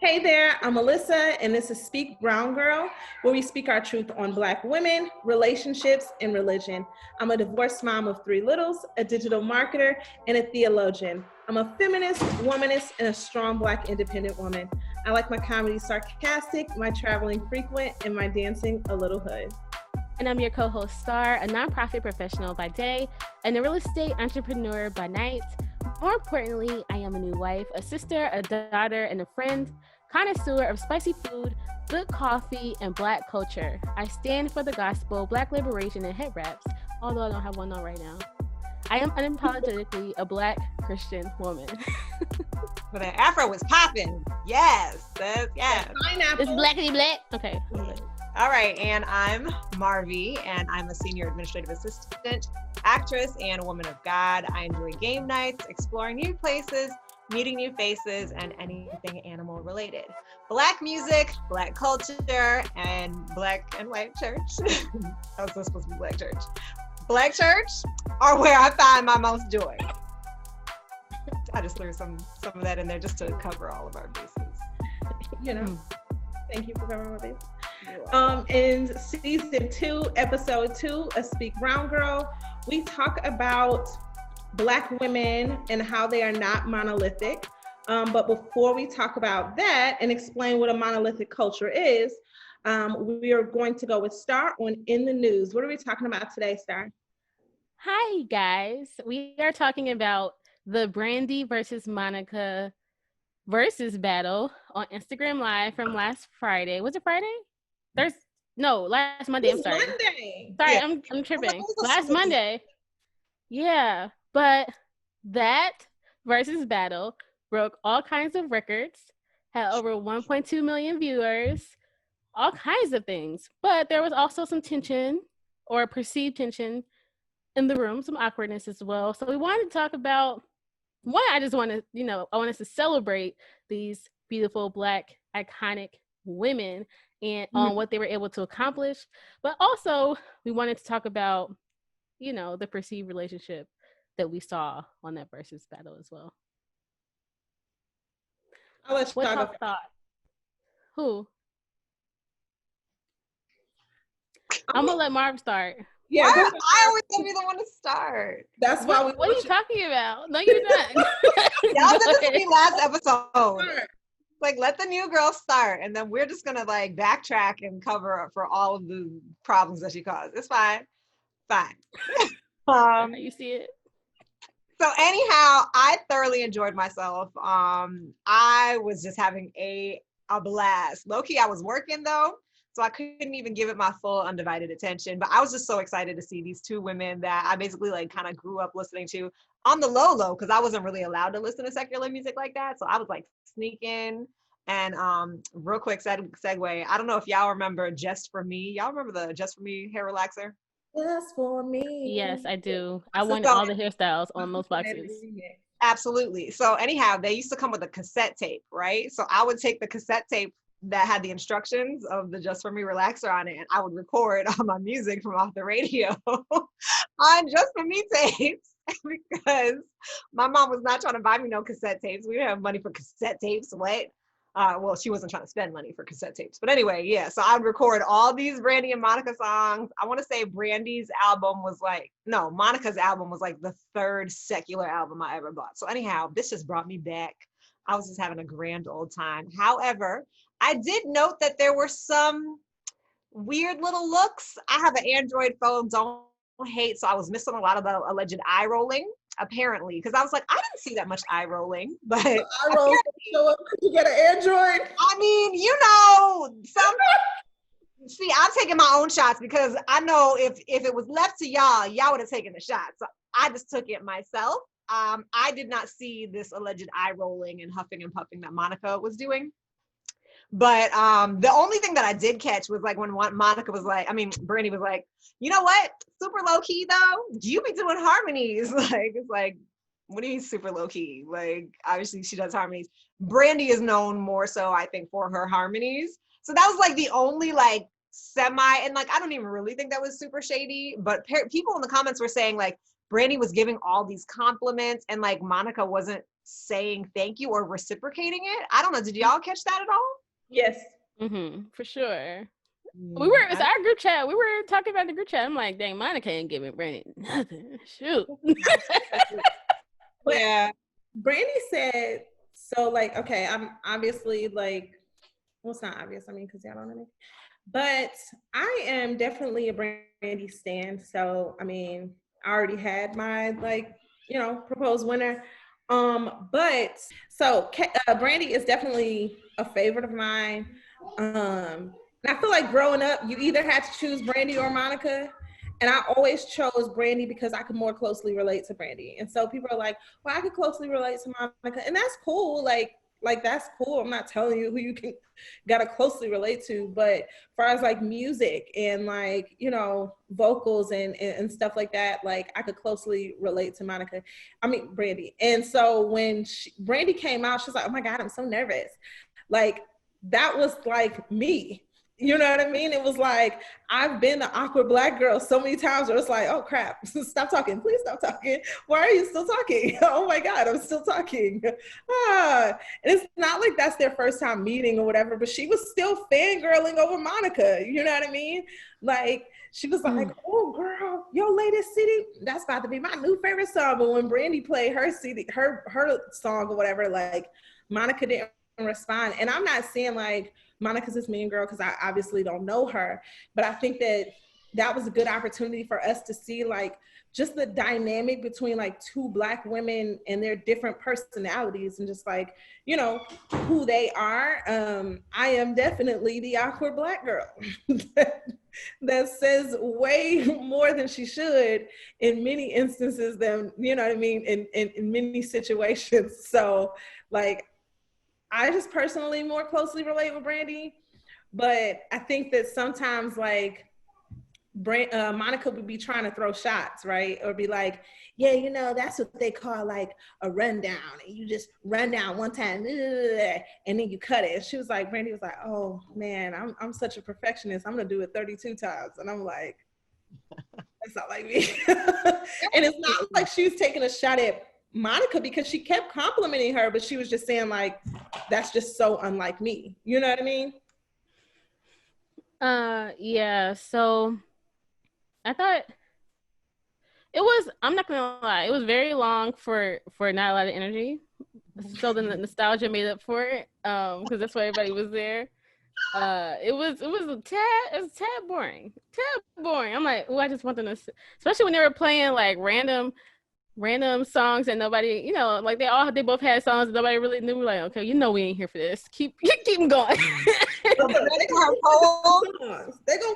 Hey there, I'm Alyssa, and this is Speak Brown Girl, where we speak our truth on Black women, relationships, and religion. I'm a divorced mom of three littles, a digital marketer, and a theologian. I'm a feminist, womanist, and a strong Black independent woman. I like my comedy sarcastic, my traveling frequent, and my dancing a little hood. And I'm your co-host, Starr, a nonprofit professional by day and a real estate entrepreneur by night. More importantly, I am a new wife, a sister, a daughter, and a friend, connoisseur of spicy food, good coffee, and Black culture. I stand for the gospel, Black liberation, and head wraps, although I don't have one on right now. I am unapologetically a Black Christian woman. But the afro was popping. Yes. Yes. Pineapple. It's blackity black. Okay. All right. And I'm Marvy, and I'm a senior administrative assistant, actress, and a woman of God. I enjoy game nights, exploring new places, meeting new faces, and anything animal related. Black music, Black culture, and Black and white church. That was supposed to be Black church. Black church are where I find my most joy. I just threw some of that in there just to cover all of our bases. You know, thank you for covering my bases. In season 2, episode 2 of Speak Brown Girl, we talk about Black women and how they are not monolithic. But before we talk about that and explain what a monolithic culture is, we are going to go with Starr on In the News. What are we talking about today, Starr? Hi, guys. We are talking about the Brandy versus Monica Verzuz battle on Instagram Live from last Friday. Was it Friday? Last Monday. I'm sorry. Monday. Sorry, Yeah. I'm tripping. Last Monday. Yeah, but that Verzuz battle broke all kinds of records, had over 1.2 million viewers, all kinds of things. But there was also some tension or perceived tension in the room, some awkwardness as well. So we wanted to talk about one. I just want to, I want us to celebrate these beautiful Black iconic women and on what they were able to accomplish. But also we wanted to talk about, the perceived relationship that we saw on that Verzuz battle as well. I'll let you What's talk your about thought? Who? I'm gonna let Marv start. Yeah, I always gonna be the one to start. that's why we. What are you talking about? No, you're not. Y'all did this to me last episode. Start. Like, let the new girl start, and then we're just gonna like backtrack and cover for all of the problems that she caused. It's fine. You see it? So anyhow, I thoroughly enjoyed myself. I was just having a blast. Low-key, I was working though, so I couldn't even give it my full undivided attention. But I was just so excited to see these two women that I basically like kind of grew up listening to on the low, because I wasn't really allowed to listen to secular music like that. So I was like sneaking. And real quick segue. I don't know if y'all remember Just For Me. Y'all remember the Just For Me hair relaxer? Just for me. Yes, I do. I wanted all the hairstyles on those boxes. Absolutely. So anyhow, they used to come with a cassette tape, right? So I would take the cassette tape that had the instructions of the Just For Me relaxer on it, and I would record all my music from off the radio on Just For Me tapes because my mom was not trying to buy me no cassette tapes. We didn't have money for cassette tapes. What? Well, she wasn't trying to spend money for cassette tapes. But anyway, yeah, so I'd record all these Brandy and Monica songs. I want to say Monica's album was like the third secular album I ever bought. So anyhow, this just brought me back. I was just having a grand old time. However, I did note that there were some weird little looks. I have an Android phone, don't hate, so I was missing a lot of the alleged eye rolling. Apparently, because I was like, I didn't see that much eye rolling, but Eye roll. So could you get an Android? I mean, see, I'm taking my own shots because I know if it was left to y'all would have taken the shot. So I just took it myself. I did not see this alleged eye rolling and huffing and puffing that Monica was doing. But the only thing that I did catch was like when Brandy was like, you know what? Super low key though. You be doing harmonies. Like, it's like, what do you mean super low key? Like, obviously she does harmonies. Brandy is known more so, I think, for her harmonies. So that was like the only like semi, and like I don't even really think that was super shady. But people in the comments were saying like Brandy was giving all these compliments and like Monica wasn't saying thank you or reciprocating it. I don't know. Did y'all catch that at all? Yes. For sure. We were, it's our group chat. We were talking about the group chat. I'm like, dang, Monica ain't giving Brandy nothing. Shoot. Yeah. Brandy said, so like, okay, I'm obviously like, well, it's not obvious. I mean, because y'all don't know me. But I am definitely a Brandy stan. So, I mean, I already had my, like, you know, proposed winner. But so Brandy is definitely a favorite of mine. And I feel like growing up, you either had to choose Brandy or Monica. And I always chose Brandy because I could more closely relate to Brandy. And so people are like, well, I could closely relate to Monica. And that's cool. Like that's cool. I'm not telling you who you gotta closely relate to, but as far as like music and like, you know, vocals and stuff like that, like I could closely relate to Brandy. And so when Brandy came out, she was like, oh my God, I'm so nervous. Like that was like me. You know what I mean? It was like, I've been the awkward Black girl so many times where it's like, oh crap, stop talking, please stop talking. Why are you still talking? Oh my God, I'm still talking. And it's not like that's their first time meeting or whatever, but she was still fangirling over Monica. You know what I mean? Like, she was like, oh girl, your latest CD, that's about to be my new favorite song. But when Brandy played her CD, her song or whatever, like Monica didn't respond. And I'm not saying like, Monica's this mean girl because I obviously don't know her, but I think that was a good opportunity for us to see like just the dynamic between like two Black women and their different personalities and just like, you know, who they are. I am definitely the awkward Black girl that says way more than she should in many instances than, you know what I mean, in many situations. So like, I just personally more closely relate with Brandy, but I think that sometimes like Monica would be trying to throw shots, right? Or be like, yeah, you know, that's what they call like a rundown. And you just run down one time and then you cut it. And she was like, Brandy was like, oh man, I'm such a perfectionist. I'm gonna do it 32 times. And I'm like, that's not like me. And it's not like she was taking a shot at Monica because she kept complimenting her, but she was just saying like, that's just so unlike me. You know what I mean? Yeah. So I thought it was, I'm not gonna lie, it was very long for not a lot of energy. So the nostalgia made up for it. Because that's why everybody was there. It was a tad boring. I'm like, oh, I just want them to, especially when they were playing like random songs and nobody, you know, like they both had songs and nobody really knew. Like, okay, you know, we ain't here for this. Keep them going. They gonna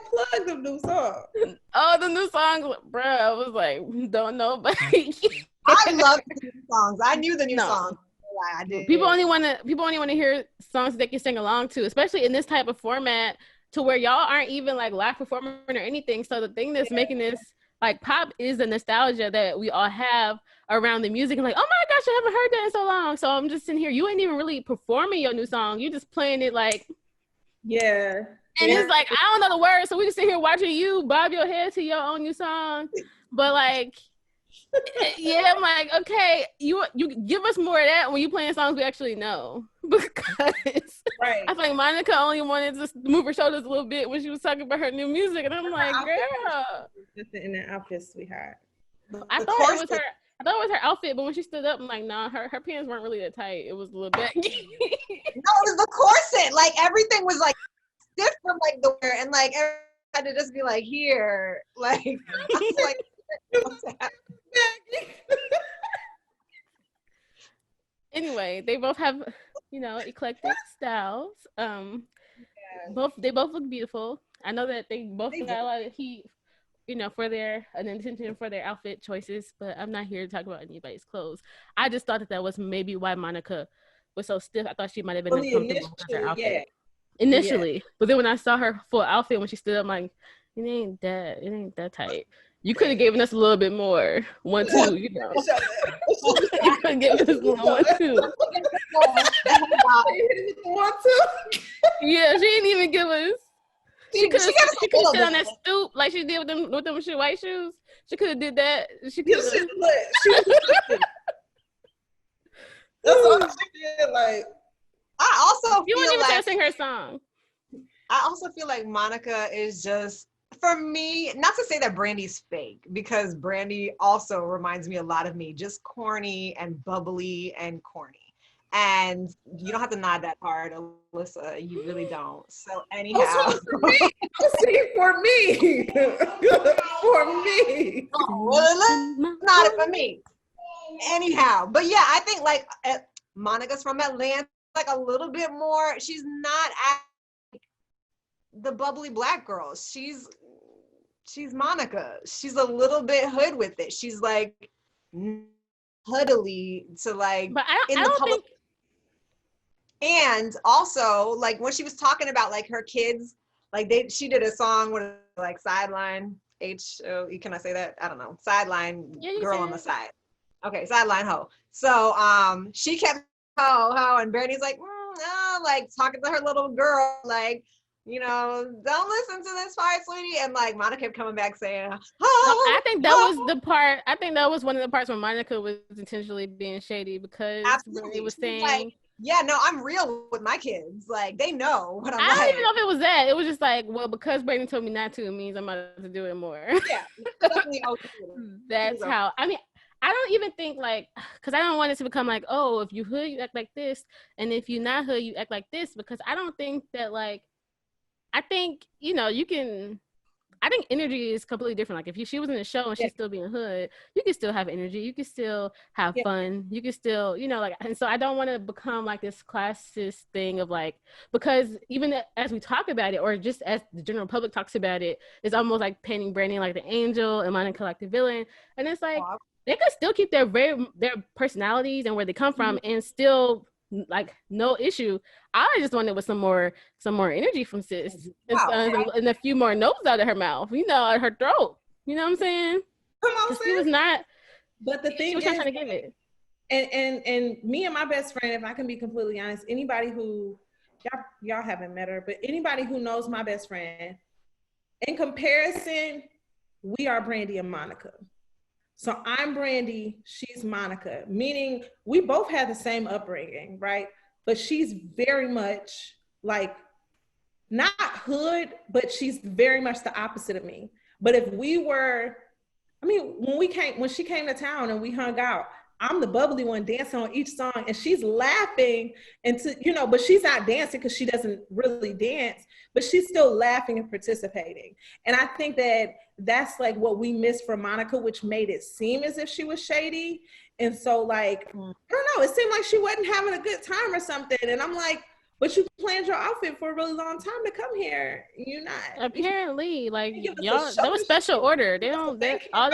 plug them new songs. Oh, the new songs, bro. I was like, don't know, but I love the new songs. I knew the new songs. I did. People only want to hear songs they can sing along to, especially in this type of format, to where y'all aren't even like live performing or anything. So the thing that's making this like pop is the nostalgia that we all have around the music. And like, oh my gosh, I haven't heard that in so long. So I'm just sitting here. You ain't even really performing your new song. You just playing it like, yeah. And it's like, I don't know the words. So we can sit here watching you bob your head to your own new song. But like, yeah, I'm like, okay, you give us more of that when you playing songs we actually know. Because I feel like Monica only wanted to move her shoulders a little bit when she was talking about her new music, and I'm like, girl, just in that outfit, sweetheart. I thought it was her outfit, but when she stood up, I'm like, nah, her pants weren't really that tight. It was a little baggy. No, it was the corset. Like everything was like stiff from like the wear, and like everyone had to just be like here, like. I was like Anyway, they both have, you know, eclectic styles. They both look beautiful. I know that they both got a lot of heat, you know, for their attention for their outfit choices, but I'm not here to talk about anybody's clothes. I just thought that was maybe why Monica was so stiff. I thought she might have been uncomfortable with her outfit initially, but then when I saw her full outfit when she stood up, I'm like, it ain't that tight. You could have given us a little bit more. 1, 2, you know. You could have given us a little 1, 2. 1, 2. Yeah, she didn't even give us. She could have sit on that stoop like she did with them white shoes. She could have did that. She could have. That's all she did. Like, I also you feel wouldn't even like try to sing her song. I also feel like Monica is just, for me, not to say that Brandy's fake, because Brandy also reminds me a lot of me, just corny and bubbly and corny. And you don't have to nod that hard, Alyssa. You really don't. So anyhow. For me. For me. For me. Not it for me. Anyhow. But yeah, I think like Monica's from Atlanta, like a little bit more. She's not the bubbly black girl. She's Monica. She's a little bit hood with it. She's like huddly to like but I in the public. And also, like when she was talking about like her kids, like she did a song with like sideline H-O-E, can I say that? I don't know. Sideline girl on the side. Okay, sideline hoe. So she kept ho, and Brandy's like, like talking to her little girl, like, you know, don't listen to this part, sweetie. And like Monica kept coming back saying, I think that was the part. I think that was one of the parts where Monica was intentionally being shady because Brandy was saying, like, yeah, no, I'm real with my kids. Like they know what I'm like. I don't even know if it was that. It was just like, well, because Brandy told me not to, it means I'm about to do it more. Yeah, definitely. That's how. I mean, I don't even think like, because I don't want it to become like, oh, if you hood, you act like this, and if you're not hood, you act like this. Because I don't think that like, I think, you know, you can. I think energy is completely different. Like if she was in a show and she's still being hood, you can still have energy. You can still have fun. You can still, you know, like, and so I don't want to become like this classist thing of like, because even as we talk about it, or just as the general public talks about it, it's almost like painting Brandy like the angel and Monica like the villain. And it's like, they could still keep their personalities and where they come from and still like no issue. I just wanted with some more energy from sis and a few more notes out of her mouth, you know, out of her throat. You know what I'm saying? Come on, sis. She was not. But the thing she was is, trying to give it. And me and my best friend, if I can be completely honest, anybody who y'all haven't met her, but anybody who knows my best friend, in comparison, we are Brandy and Monica. So I'm Brandy, she's Monica, meaning we both had the same upbringing, right? But she's very much like, not hood, but she's very much the opposite of me. But if we were, I mean, when she came to town and we hung out, I'm the bubbly one dancing on each song and she's laughing but she's not dancing because she doesn't really dance, but she's still laughing and participating. And I think that that's like what we missed from Monica, which made it seem as if she was shady. And so like, I don't know, it seemed like she wasn't having a good time or something. And I'm like, but you planned your outfit for a really long time to come here. You're not. Apparently, like y'all, that was special order. They don't, all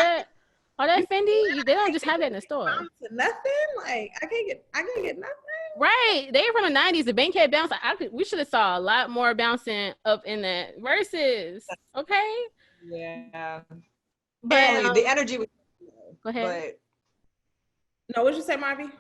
that Fendi, they don't just have that in the store. Nothing? Like, I can't get nothing. Right. They were from the 90s. The bank had bounced. We should have saw a lot more bouncing up in that Verzuz. Okay? Yeah. But the energy was... Go ahead. No, what'd you say, Marvy?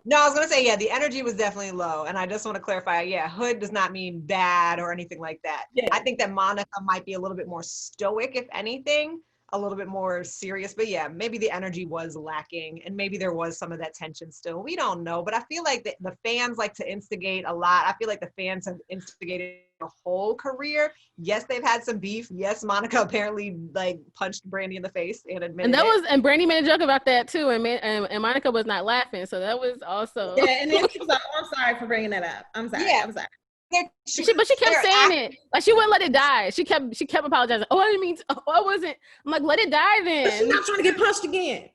No, I was going to say, yeah, the energy was definitely low. And I just want to clarify, hood does not mean bad or anything like that. Yeah. I think that Monica might be a little bit more stoic, if anything. A little bit more serious, but yeah, maybe the energy was lacking and maybe there was some of that tension still. We don't know, but I feel like the fans like to instigate a lot. I feel like the fans have instigated their whole career. Yes, they've had some beef. Yes, Monica apparently like punched Brandy in the face and admitted and Brandy made a joke about that too, and Monica was not laughing, so that was also and then she was like, oh, I'm sorry for bringing that up. I'm sorry. I'm sorry. But she kept saying it. Like she wouldn't let it die. She kept apologizing. Oh, I didn't mean to. Oh, I wasn't. I'm like, let it die then. But she's not trying to get punched again.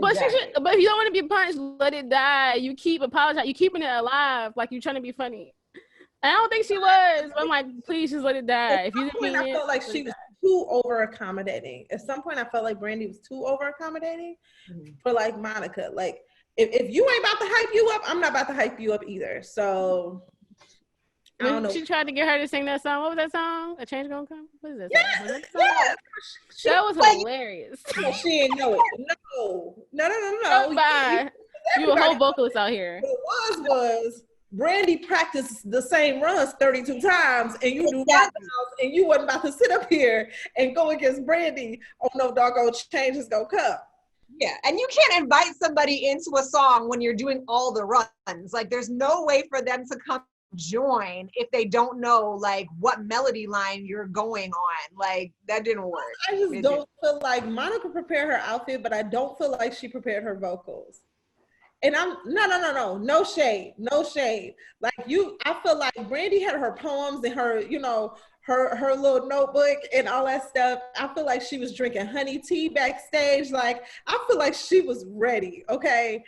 But exactly. But if you don't want to be punched, let it die. You keep apologizing. You keeping it alive, like you're trying to be funny. And I don't think she was. But I'm like, please just let it die. If you didn't mean I felt like she was too over accommodating. At some point, I felt like Brandy was too over accommodating for like Monica. Like if you ain't about to hype you up, I'm not about to hype you up either. So. I don't know. She tried to get her to sing that song. What was that song? A Change Gonna Come? What is that song? Yes. That was hilarious. She didn't know it. No. Bye. You a whole vocalist out here. What it was Brandy practiced the same runs 32 times and you do Exactly. knockdowns and you wasn't about to sit up here and go against Brandy on no doggone change is gonna come. Yeah, and you can't invite somebody into a song when you're doing all the runs. Like, there's no way for them to come join if they don't know like what melody line you're going on. Like, that didn't work. I just don't feel like Monica prepared her outfit, but I don't feel like she prepared her vocals. And I'm no shade. Like I feel like Brandy had her poems and her, her little notebook and all that stuff. I feel like she was drinking honey tea backstage. Like, I feel like she was ready. Okay.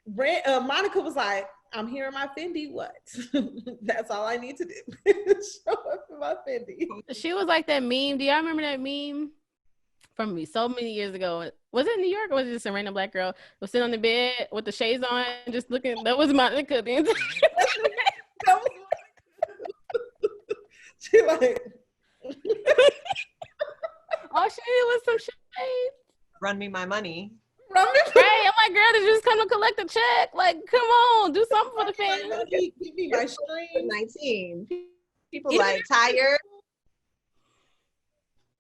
Monica was like, I'm here in my Fendi. What? That's all I need to do. Show up in my Fendi. She was like that meme. Do y'all remember that meme from me so many years ago? Was it in New York or was it just a random black girl who was sitting on the bed with the shades on, just looking? That was Monica. That was she like. all she did was some shades. Run me my money. Right, I'm like, girl, did you just come to collect a check? Like, come on, do something for the fans. Give me my stream. 19. People like tired.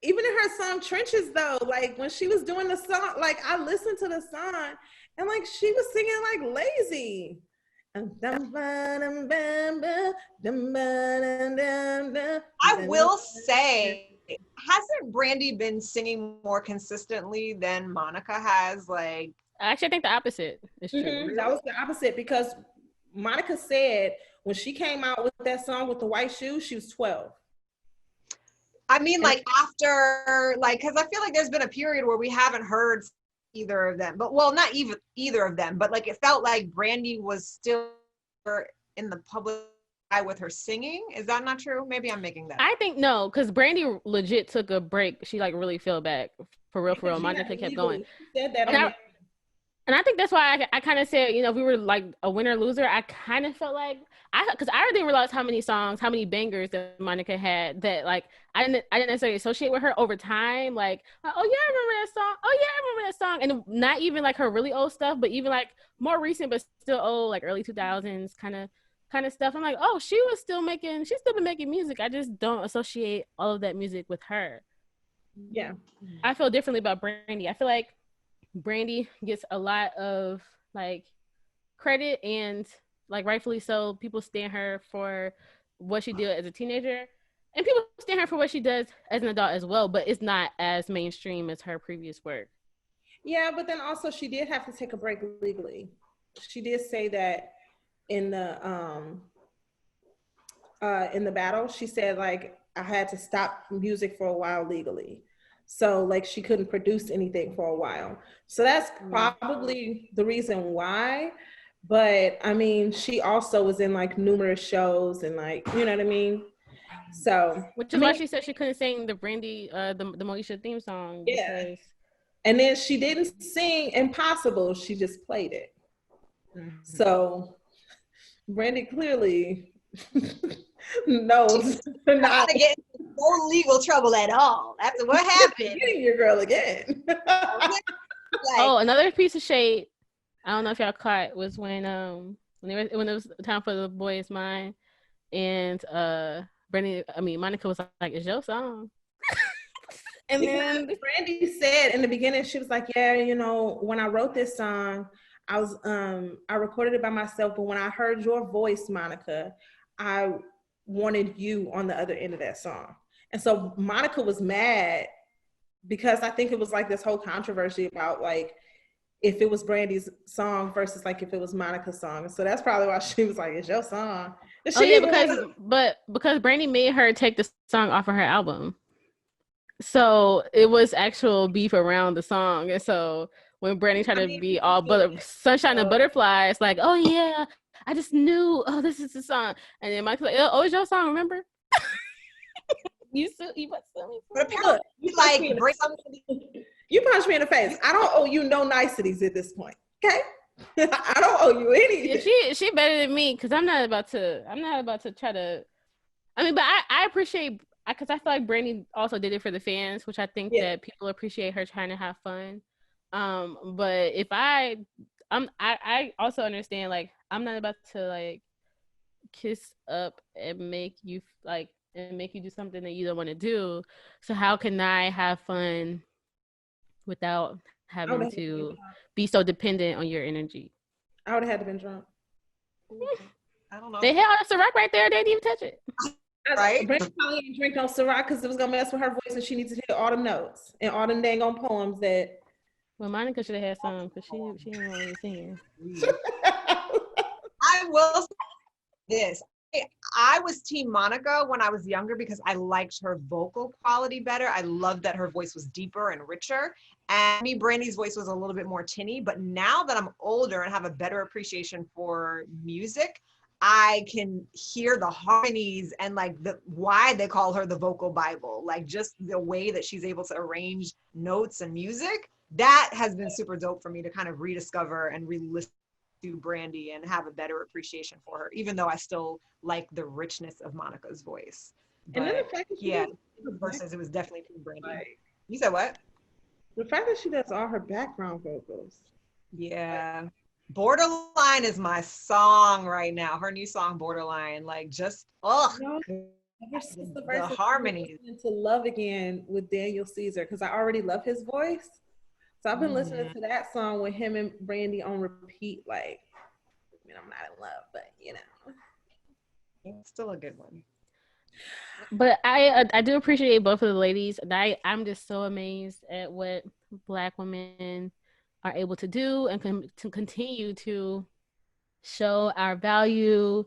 Even in her song Trenches though, like when she was doing the song, like I listened to the song and like she was singing like lazy. I will say, hasn't Brandy been singing more consistently than Monica has? Like, actually, I think the opposite is true. Mm-hmm. That was the opposite because Monica said when she came out with that song with the white shoes, she was 12. I mean, like after, like, because I feel like there's been a period where we haven't heard either of them, but well, not even either of them, but like it felt like Brandy was still in the public eye with her singing. Is that not true? Maybe I'm making that. I think no, because Brandy legit took a break. She like really fell back for real. Monica kept going. Said that and I think that's why I kind of said, if we were like a winner loser, I kind of felt like because I didn't realize how many bangers that Monica had that like I didn't necessarily associate with her over time. Like, oh yeah, I remember that song. Oh yeah, I remember that song. And not even like her really old stuff, but even like more recent, but still old, like early 2000s kind of stuff. I'm like, oh, she's still been making music. I just don't associate all of that music with her. Yeah, I feel differently about Brandy. I feel like Brandy gets a lot of like credit and like rightfully so. People stand her for what she did as a teenager, and people stand her for what she does as an adult as well. But it's not as mainstream as her previous work. Yeah, but then also she did have to take a break legally. She did say that in the battle. She said like I had to stop music for a while legally. So like she couldn't produce anything for a while. So that's probably the reason why. But I mean, she also was in like numerous shows and like, you know what I mean? So which is why she said she couldn't sing the Brandy, the Moesha theme song. Yeah. Because... And then she didn't sing Impossible, she just played it. Mm-hmm. So Brandy clearly knows not to get into no legal trouble at all. After what happened. Getting your girl again. Oh, another piece of shade. I don't know if y'all caught was when it was time for The Boy Is Mine, and Monica was like, "It's your song." And then Brandy said in the beginning, she was like, "Yeah, when I wrote this song, I recorded it by myself, but when I heard your voice, Monica, I wanted you on the other end of that song." And so Monica was mad because I think it was like this whole controversy about like if it was Brandy's song versus like if it was Monica's song. So that's probably why she was like, "It's your song." Because Brandy made her take the song off of her album. So it was actual beef around the song. And so when Brandy tried to be all sunshine and butterflies, like, "Oh yeah, I just knew, this is the song." And then Mike's like, "Oh, it's your song, remember?" You but apparently, you punched me in the face. I don't owe you no niceties at this point. Okay? I don't owe you any. Yeah, she better than me because I'm not about to try to. I mean, but I appreciate because I feel like Brandy also did it for the fans, which I think that people appreciate her trying to have fun. But if I also understand like I'm not about to like kiss up and make you do something that you don't want to do. So how can I have fun without having to be so dependent on your energy? I would have had to been drunk. I don't know. They had a Ciroc right there. They didn't even touch it. Right? Brandy probably didn't drink no Ciroc because it was gonna mess with her voice, and she needs to hit all the notes and all them dang on poems that. Well, Monica should have had some because she didn't want to sing. I will say this. I was Team Monica when I was younger because I liked her vocal quality better. I loved that her voice was deeper and richer. And me, Brandy's voice was a little bit more tinny. But now that I'm older and have a better appreciation for music, I can hear the harmonies and like why they call her the vocal Bible. Like just the way that she's able to arrange notes and music. That has been super dope for me to kind of rediscover and re-listen to Brandy and have a better appreciation for her, even though I still like the richness of Monica's voice. But, and then the fact that versus it was definitely Team Brandy. You said what? The fact that she does all her background vocals. Yeah. Borderline is my song right now. Her new song, Borderline, like just the harmony. To Love Again with Daniel Caesar because I already love his voice. So I've been listening to that song with him and Brandy on repeat. Like, I mean, I'm not in love, but you know, it's still a good one. But I do appreciate both of the ladies. I'm just so amazed at what Black women are able to do and to continue to show our value.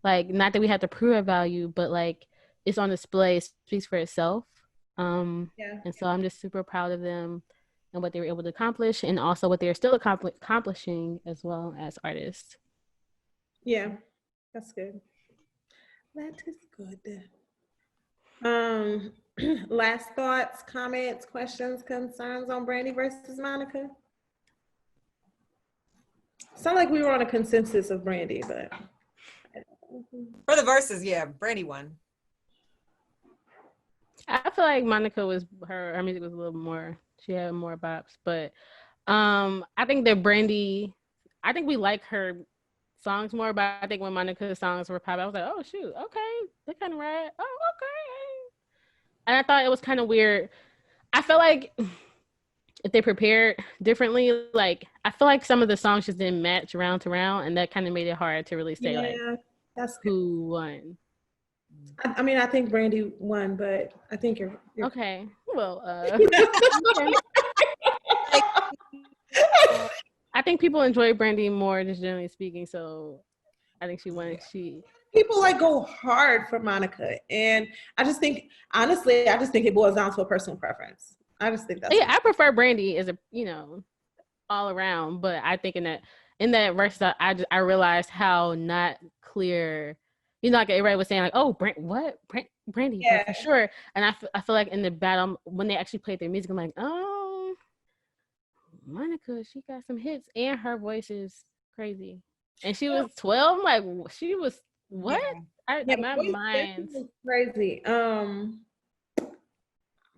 Like, not that we have to prove our value, but like it's on display. It speaks for itself. And so I'm just super proud of them and what they were able to accomplish, and also what they're still accomplishing as well as artists. Yeah, that's good. That is good. Last thoughts, comments, questions, concerns on Brandy versus Monica? Sound like we were on a consensus of Brandy, but for the verses, Brandy won. I feel like Monica was her music was a little more. She had more bops, but I think that Brandy. I think we like her songs more, but I think when Monica's songs were pop, I was like, oh shoot, okay, they kind of right. Oh, okay. And I thought it was kind of weird. I feel like if they prepared differently, like I feel like some of the songs just didn't match round to round, and that kind of made it hard to really say that's who won. I mean, I think Brandy won, but I think you're okay. Well, I think people enjoy Brandy more, just generally speaking. So I think she won. People like go hard for Monica, and I just think, honestly, it boils down to a personal preference. I just think that's I prefer Brandy as a all around, but I think in that verse, I realized how not clear. Like everybody was saying, like, oh, Brandy, for sure. And I feel like in the battle, when they actually played their music, I'm like, oh, Monica, she got some hits, and her voice is crazy. And she was 12. I'm like, she was what? My mind was crazy.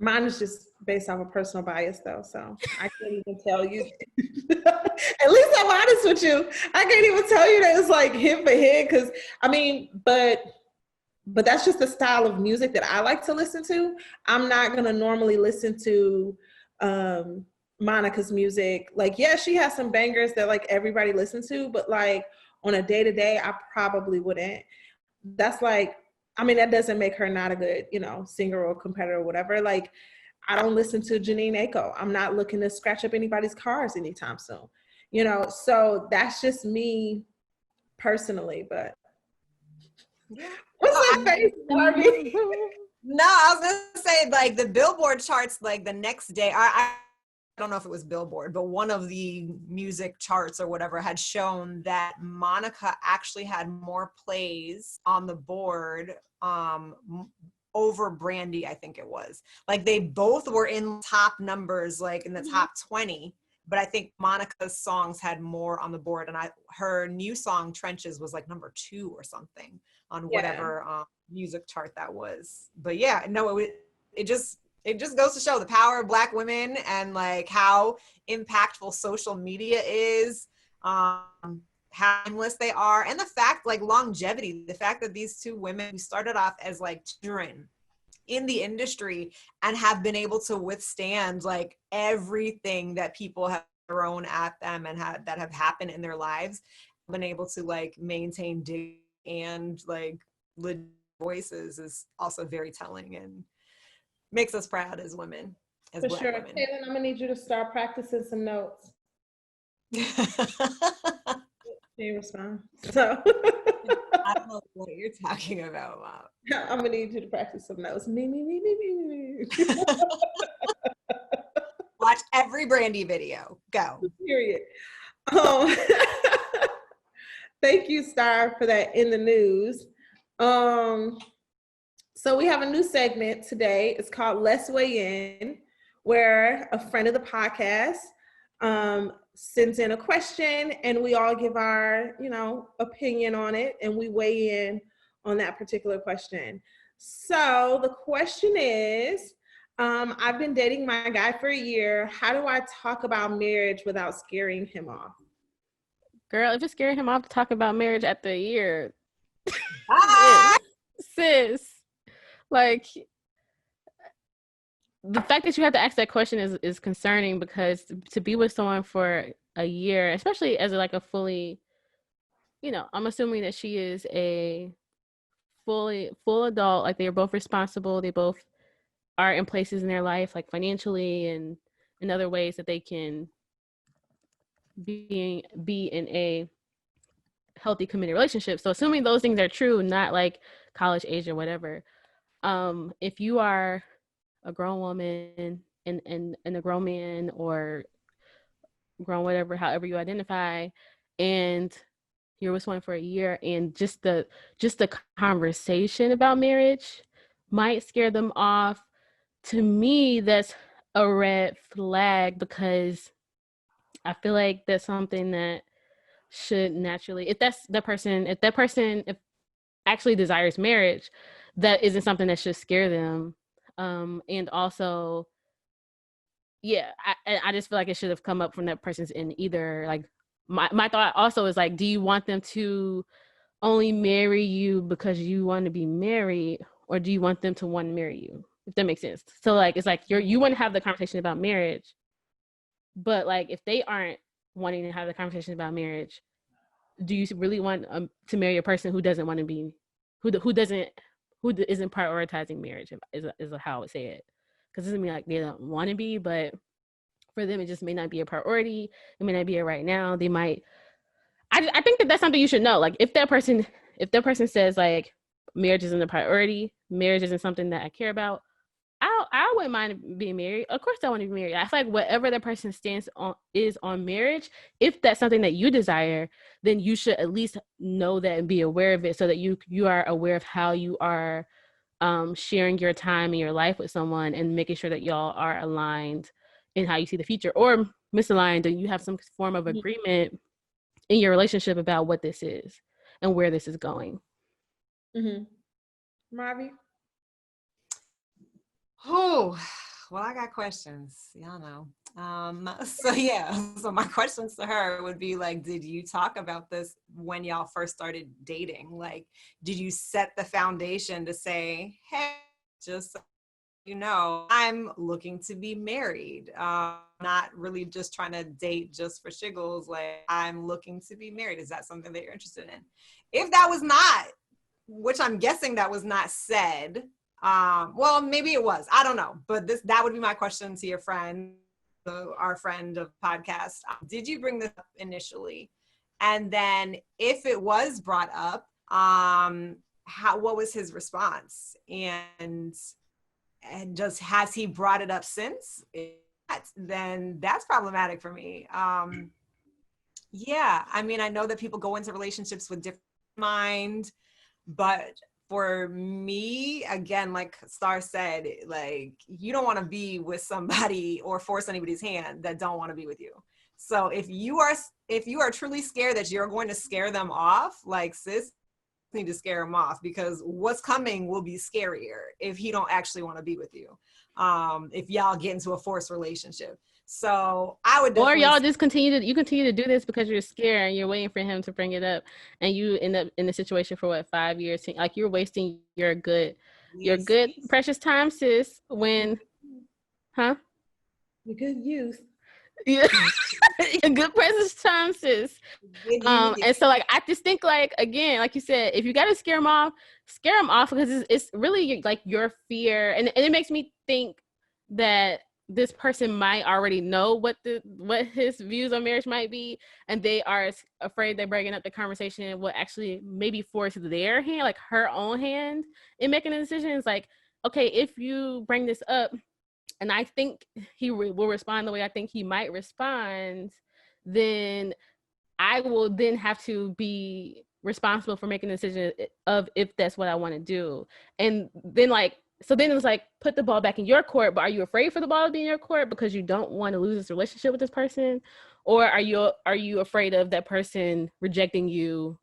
Mine is just based off of personal bias, though, so I can't even tell you. At least I'm honest with you. I can't even tell you that it's like hit for hit, because I mean, but that's just the style of music that I like to listen to. I'm not gonna normally listen to Monica's music. Like, she has some bangers that like everybody listens to, but like on a day-to-day, I probably wouldn't. That's like, I mean, that doesn't make her not a good, singer or competitor or whatever. Like, I don't listen to Jhené Aiko. I'm not looking to scratch up anybody's cars anytime soon, So that's just me personally. But what's that face, Barbie? No, I was gonna say like the Billboard charts, like the next day. I don't know if it was Billboard, but one of the music charts or whatever had shown that Monica actually had more plays on the board over Brandy, I think it was. Like they both were in top numbers, like in the top 20, but I think Monica's songs had more on the board, and her new song Trenches was like number 2 or something on whatever music chart that was. But it just goes to show the power of Black women and like how impactful social media is, how how timeless they are, and the fact, like, longevity, the fact that these two women who started off as like children in the industry and have been able to withstand like everything that people have thrown at them and that have happened in their lives, been able to like maintain dignity and like legit voices is also very telling and makes us proud as women, as For Black sure. women. Taylor, I'm gonna need you to start practicing some notes. She respond. So I don't know what you're talking about, Mom. I'm gonna need you to practice some notes. Me. Watch every Brandy video. Go. Period. Um, thank you, Starr, for that in the news. So we have a new segment today. It's called Let's Weigh In, where a friend of the podcast sends in a question and we all give our, opinion on it, and we weigh in on that particular question. So the question is, I've been dating my guy for a year. How do I talk about marriage without scaring him off? Girl, if it's scaring him off to talk about marriage after a year, sis, like, the fact that you have to ask that question is concerning, because to be with someone for a year, especially as like a fully, I'm assuming that she is a full adult, like they're both responsible, they both are in places in their life, like financially and in other ways that they can be in a healthy, committed relationship. So assuming those things are true, not like college age or whatever, if you are a grown woman and a grown man, or grown whatever, however you identify, and you're with someone for a year, and just the conversation about marriage might scare them off, to me that's a red flag, because I feel like that's something that should naturally, if that person actually desires marriage, that isn't something that should scare them. And also, yeah, I just feel like it should have come up from that person's end either. Like, my thought also is like, do you want them to only marry you because you want to be married, or do you want them to want to marry you? If that makes sense. So like, it's like you want to have the conversation about marriage, but like, if they aren't wanting to have the conversation about marriage, do you really want to marry a person who doesn't want to be, who isn't prioritizing marriage, is how I would say it. Because it doesn't mean like they don't want to be, but for them it just may not be a priority. It may not be a right now. They might. I think that's something you should know. Like, if that person says like, marriage isn't a priority, marriage isn't something that I care about, I wouldn't mind being married. Of course I want to be married. I feel like whatever that person stands on is on marriage, if that's something that you desire, then you should at least know that and be aware of it, so that you are aware of how you are sharing your time and your life with someone, and making sure that y'all are aligned in how you see the future, or misaligned, and you have some form of agreement in your relationship about what this is and where this is going. Marvy? Oh, well, I got questions. Y'all know. So my questions to her would be like, did you talk about this when y'all first started dating? Like, did you set the foundation to say, hey, just so you know, I'm looking to be married. Not really just trying to date just for shiggles. Like, I'm looking to be married. Is that something that you're interested in? If that was not, which I'm guessing that was not said, well, maybe it was, I don't know, but that would be my question to your friend, our friend of podcast. Did you bring this up initially? And then if it was brought up, what was his response? And has he brought it up since? Then that's problematic for me. Yeah, I mean, I know that people go into relationships with different mind, but for me, again, like Starr said, like, you don't want to be with somebody or force anybody's hand that don't want to be with you. So if you are truly scared that you're going to scare them off, like, sis, you need to scare them off, because what's coming will be scarier if he don't actually want to be with you. If y'all get into a forced relationship. So I would Or definitely y'all just continue to do this because you're scared and you're waiting for him to bring it up, and you end up in a situation for what, 5 years? Like, you're wasting your good precious time, sis. When, huh? Your good youth. Yeah. Your good precious time, sis. And so, like, I just think, like, again, like you said, if you gotta scare them off because it's really like your fear, and it makes me think that this person might already know what his views on marriage might be, and they are afraid they're bringing up the conversation will actually maybe force their hand, like her own hand, in making a decision. It's like, okay, if you bring this up, and I think he will respond the way I think he might respond, then I will then have to be responsible for making a decision of if that's what I want to do. And then, like, so then it's like, put the ball back in your court, but are you afraid for the ball to be in your court because you don't want to lose this relationship with this person? Or are you afraid of that person rejecting you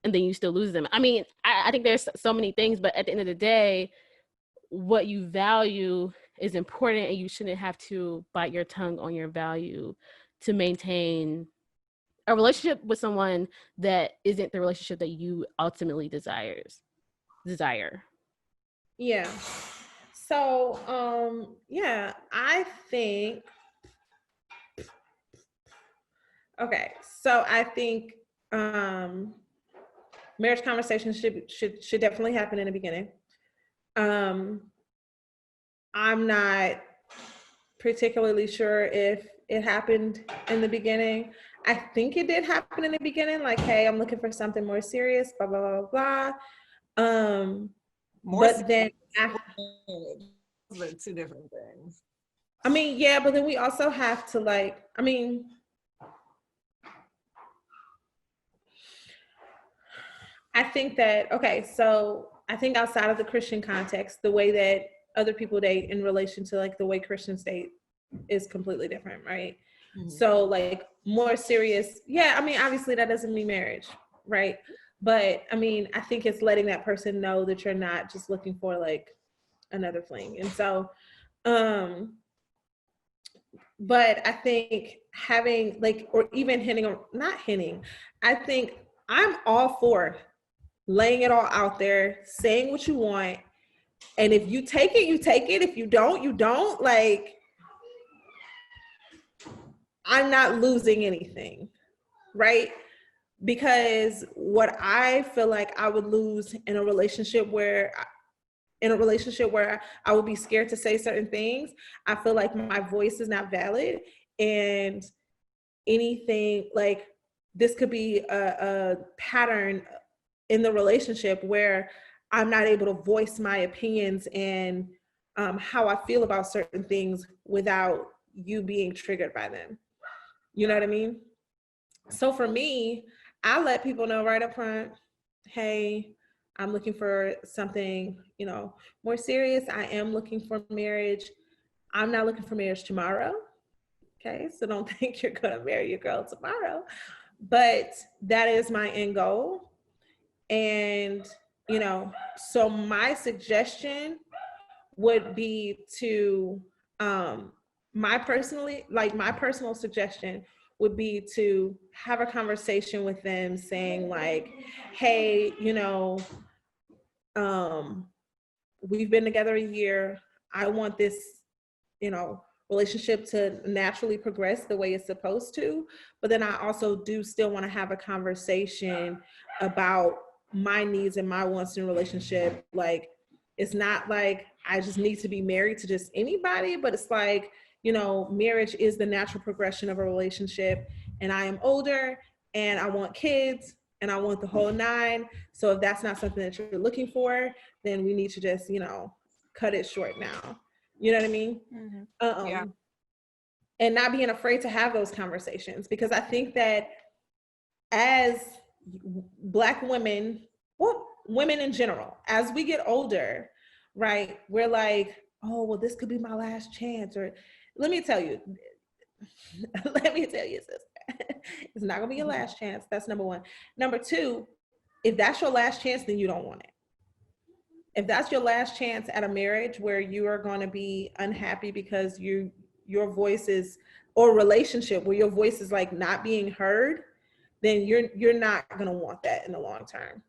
and then you still lose them? I mean, I think there's so many things, but at the end of the day, what you value is important, and you shouldn't have to bite your tongue on your value to maintain a relationship with someone that isn't the relationship that you ultimately desire. Yeah. So, yeah, I think, okay. So I think, marriage conversations should definitely happen in the beginning. I'm not particularly sure if it happened in the beginning. I think it did happen in the beginning, like, hey, I'm looking for something more serious, blah, blah, blah, blah. But then after, those are two different things. I mean, yeah, but then we also have to, like, I mean, I think that, okay, so I think outside of the Christian context, the way that other people date in relation to, like, the way Christians date is completely different, right? Mm-hmm. So, like, more serious, yeah, I mean, obviously that doesn't mean marriage, right? But I mean, I think it's letting that person know that you're not just looking for, like, another fling. And so, but I think having, like, or even not hinting, I think I'm all for laying it all out there, saying what you want. And if you take it, you take it. If you don't, you don't. Like, I'm not losing anything, right? Because what I feel like I would lose in a relationship where I would be scared to say certain things, I feel like my voice is not valid, and anything, like, this could be a pattern in the relationship where I'm not able to voice my opinions and how I feel about certain things without you being triggered by them. You know what I mean? So for me, I let people know right up front, hey, I'm looking for something, you know, more serious. I am looking for marriage. I'm not looking for marriage tomorrow. Okay, so don't think you're gonna marry your girl tomorrow, but that is my end goal. And, you know, so my suggestion would be to, my personal suggestion would be to have a conversation with them saying, like, hey, you know, we've been together a year. I want this, you know, relationship to naturally progress the way it's supposed to. But then I also do still want to have a conversation about my needs and my wants in a relationship. Like, it's not like I just need to be married to just anybody, but it's like, you know, marriage is the natural progression of a relationship. And I am older and I want kids and I want the whole nine. So if that's not something that you're looking for, then we need to just, you know, cut it short now. You know what I mean? Mm-hmm. Yeah. And not being afraid to have those conversations, because I think that as Black women, well, women in general, as we get older, right, we're like, oh, well, this could be my last chance. Or let me tell you, sister, it's not gonna be your last chance. That's number one. Number two, if that's your last chance, then you don't want it. If that's your last chance at a marriage where you are going to be unhappy because you your voice is, or relationship where your voice is like not being heard, then you're not going to want that in the long term.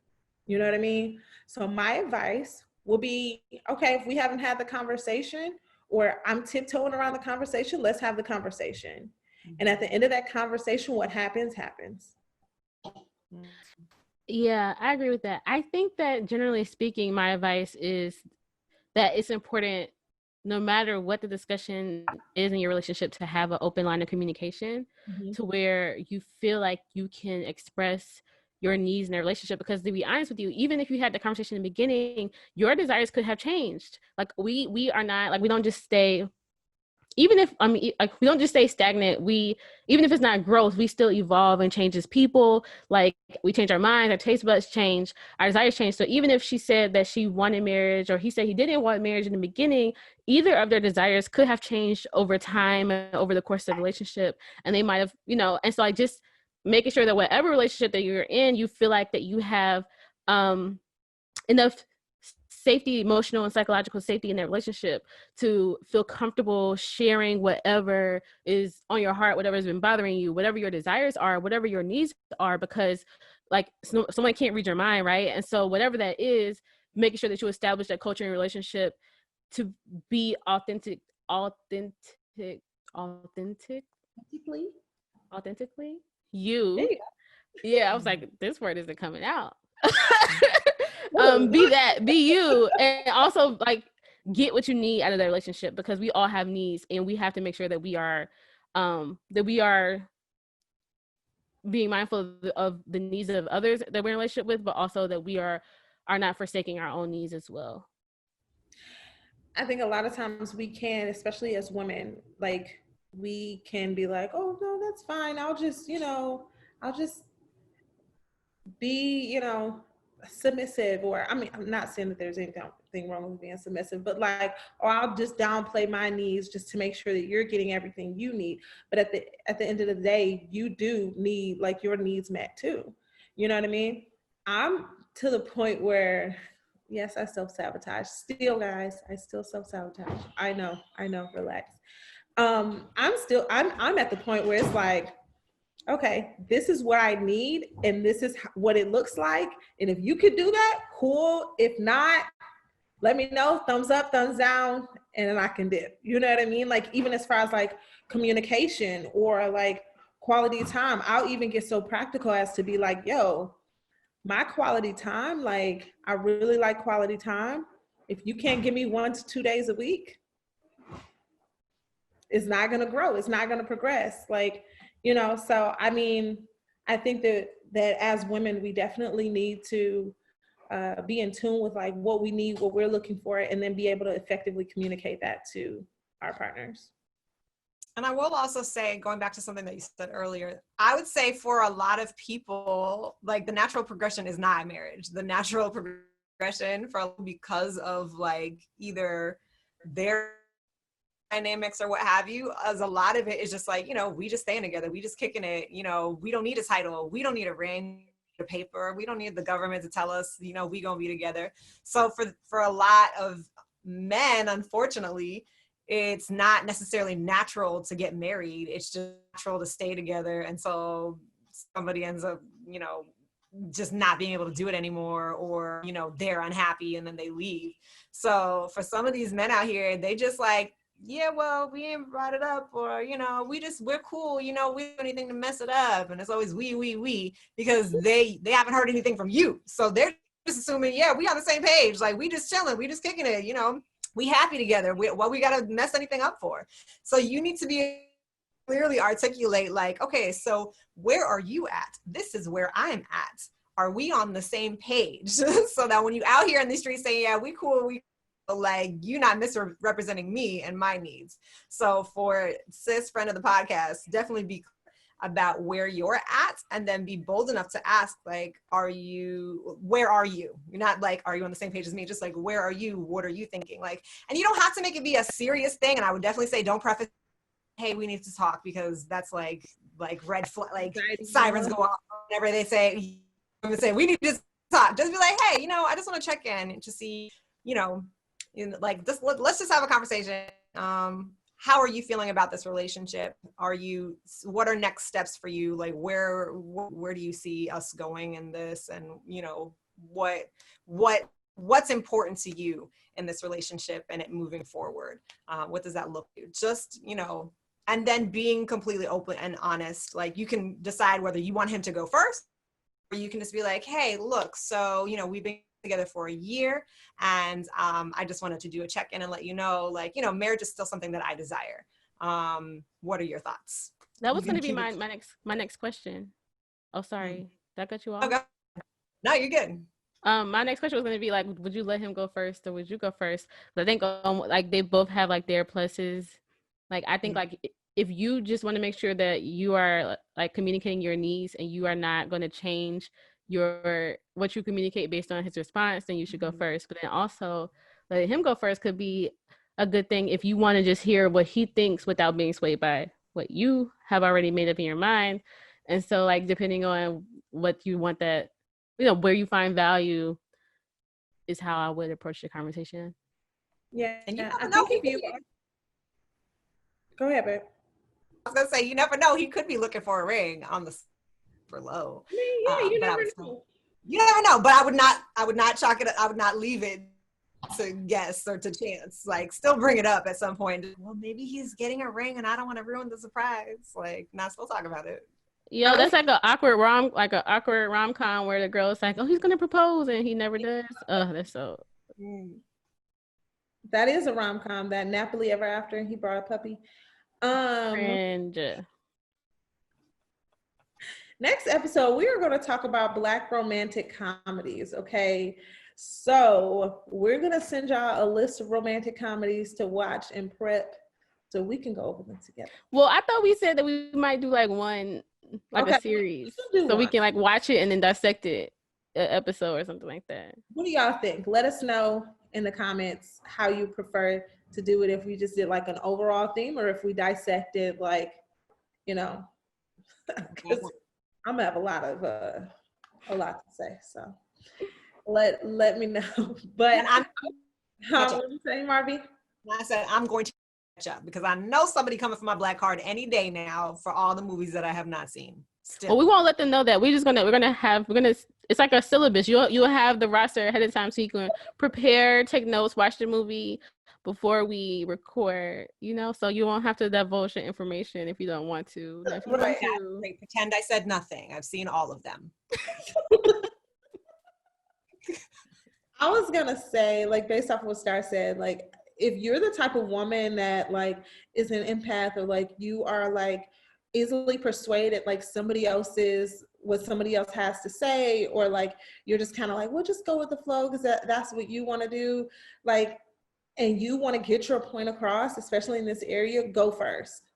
You know what I mean? So my advice will be, okay, if we haven't had the conversation, or I'm tiptoeing around the conversation, let's have the conversation. And at the end of that conversation, what happens, happens. Yeah, I agree with that. I think that generally speaking, my advice is that it's important, no matter what the discussion is in your relationship, to have an open line of communication to where you feel like you can express your needs in a relationship. Because to be honest with you, even if you had the conversation in the beginning, your desires could have changed. Like we are not, like, we don't just stay, even if, I mean, like, we don't just stay stagnant. Even if it's not growth, we still evolve and change as people. Like, we change our minds, our taste buds change, our desires change. So even if she said that she wanted marriage, or he said he didn't want marriage in the beginning, either of their desires could have changed over time and over the course of the relationship. And they might have, and so, like, just making sure that whatever relationship that you're in, you feel like that you have enough safety, emotional and psychological safety in that relationship to feel comfortable sharing whatever is on your heart, whatever has been bothering you, whatever your desires are, whatever your needs are, because, like, someone can't read your mind, right? And so whatever that is, making sure that you establish that culture and relationship to be authentically. You. Yeah, I was like, this word isn't coming out. Be you, and also, like, get what you need out of the relationship, because we all have needs, and we have to make sure that we are being mindful of the needs of others that we're in a relationship with, but also that we are not forsaking our own needs as well. I think a lot of times we can, especially as women, like, we can be like, oh no, that's fine, I'll just be, submissive, or, I mean, I'm not saying that there's anything wrong with being submissive, but, like, or I'll just downplay my needs just to make sure that you're getting everything you need. But at the end of the day, you do need, like, your needs met too. You know what I mean? I'm to the point where, yes, I self-sabotage still, guys. I still self-sabotage. I know, relax. I'm at the point where it's like, okay, this is what I need, and this is what it looks like. And if you could do that, cool. If not, let me know, thumbs up, thumbs down, and then I can dip. You know what I mean? Like, even as far as, like, communication or, like, quality time, I'll even get so practical as to be like, yo, my quality time, like, I really like quality time. If you can't give me 1 to 2 days a week, it's not going to grow. It's not going to progress. Like, so, I mean, I think that as women, we definitely need to be in tune with, like, what we need, what we're looking for, and then be able to effectively communicate that to our partners. And I will also say, going back to something that you said earlier, I would say for a lot of people, like, the natural progression is not marriage. The natural progression, because of, like, either their dynamics or what have you, as a lot of it is just like, we just staying together, we just kicking it, we don't need a title, we don't need a ring, a paper, we don't need the government to tell us, we gonna be together. So for a lot of men, unfortunately, it's not necessarily natural to get married, it's just natural to stay together. And so somebody ends up, just not being able to do it anymore, or, they're unhappy and then they leave. So for some of these men out here, they just like, yeah, well, we ain't brought it up, or, we're cool, we don't do anything to mess it up. And it's always we, because they haven't heard anything from you. So they're just assuming, yeah, we on the same page. Like, we just chilling, we just kicking it, we happy together. What we got to mess anything up for? So you need to be clearly articulate, like, okay, so where are you at? This is where I'm at. Are we on the same page? So that when you out here in the streets saying, yeah, we cool, like, you not misrepresenting me and my needs. So for sis, friend of the podcast, definitely be about where you're at, and then be bold enough to ask, like, where are you? You're not like, are you on the same page as me? Just like, where are you? What are you thinking? Like, and you don't have to make it be a serious thing. And I would definitely say, don't preface, hey, we need to talk, because that's like red flag, like sirens go off whenever they say we need to talk. Just be like, hey, I just want to check in to see, like, let's just have a conversation. how are you feeling about this relationship? What are next steps for you? Like, where do you see us going in this? And, you know, what's important to you in this relationship and it moving forward? What does that look like? Just, you know, and then being completely open and honest. Like, you can decide whether you want him to go first, or you can just be like, hey, look, so, you know, we've been together for a year, and I just wanted to do a check-in and let you know, like, you know, marriage is still something that I desire. What are your thoughts? That was going to be my next question. Oh, sorry. Did I cut you off? Okay. No, you're good. My next question was going to be like, would you let him go first or would you go first? But I think like they both have like their pluses. Like, I think like if you just want to make sure that you are like communicating your needs and you are not going to change what you communicate based on his response, then you should go first. But then also letting him go first could be a good thing if you want to just hear what he thinks without being swayed by what you have already made up in your mind. And so, like, depending on what you want, that, you know, where you find value is how I would approach the conversation. Yeah. And you never know. Go ahead, babe. I was gonna say, you never know. He could be looking for a ring on the for low. I mean, yeah, you never know. You never know, but I would not chalk it. I would not leave it to guess or to chance. Like, still bring it up at some point. Well, maybe he's getting a ring, and I don't want to ruin the surprise. Like, not still talk about it. Yo, that's like an awkward rom-com where the girl is like, oh, he's gonna propose and he never does. Oh, that's so. That is a rom-com. That Napoli Ever After, he brought a puppy. Cringe. Next episode, we are going to talk about Black romantic comedies, okay? So we're going to send y'all a list of romantic comedies to watch and prep so we can go over them together. Well, I thought we said that we might do like one, like a series. So we can like watch it and then dissect it, an episode or something like that. What do y'all think? Let us know in the comments how you prefer to do it, if we just did like an overall theme or if we dissected, like, you know, because I'm gonna have a lot to say. So let me know. But what are you saying, Marvy? I said I'm going to catch up because I know somebody coming for my black card any day now for all the movies that I have not seen. Still. Well, we won't let them know that. We're gonna it's like a syllabus. You'll have the roster ahead of time so you can prepare, take notes, watch the movie before we record, you know, so you won't have to divulge the information if you don't want to. Pretend I said nothing. I've seen all of them. I was gonna say, like, based off of what Starr said, like, if you're the type of woman that like is an empath, or like you are like easily persuaded, like what somebody else has to say, or like you're just kind of like, well, just go with the flow because that's what you want to do, like, and you want to get your point across, especially in this area, go first.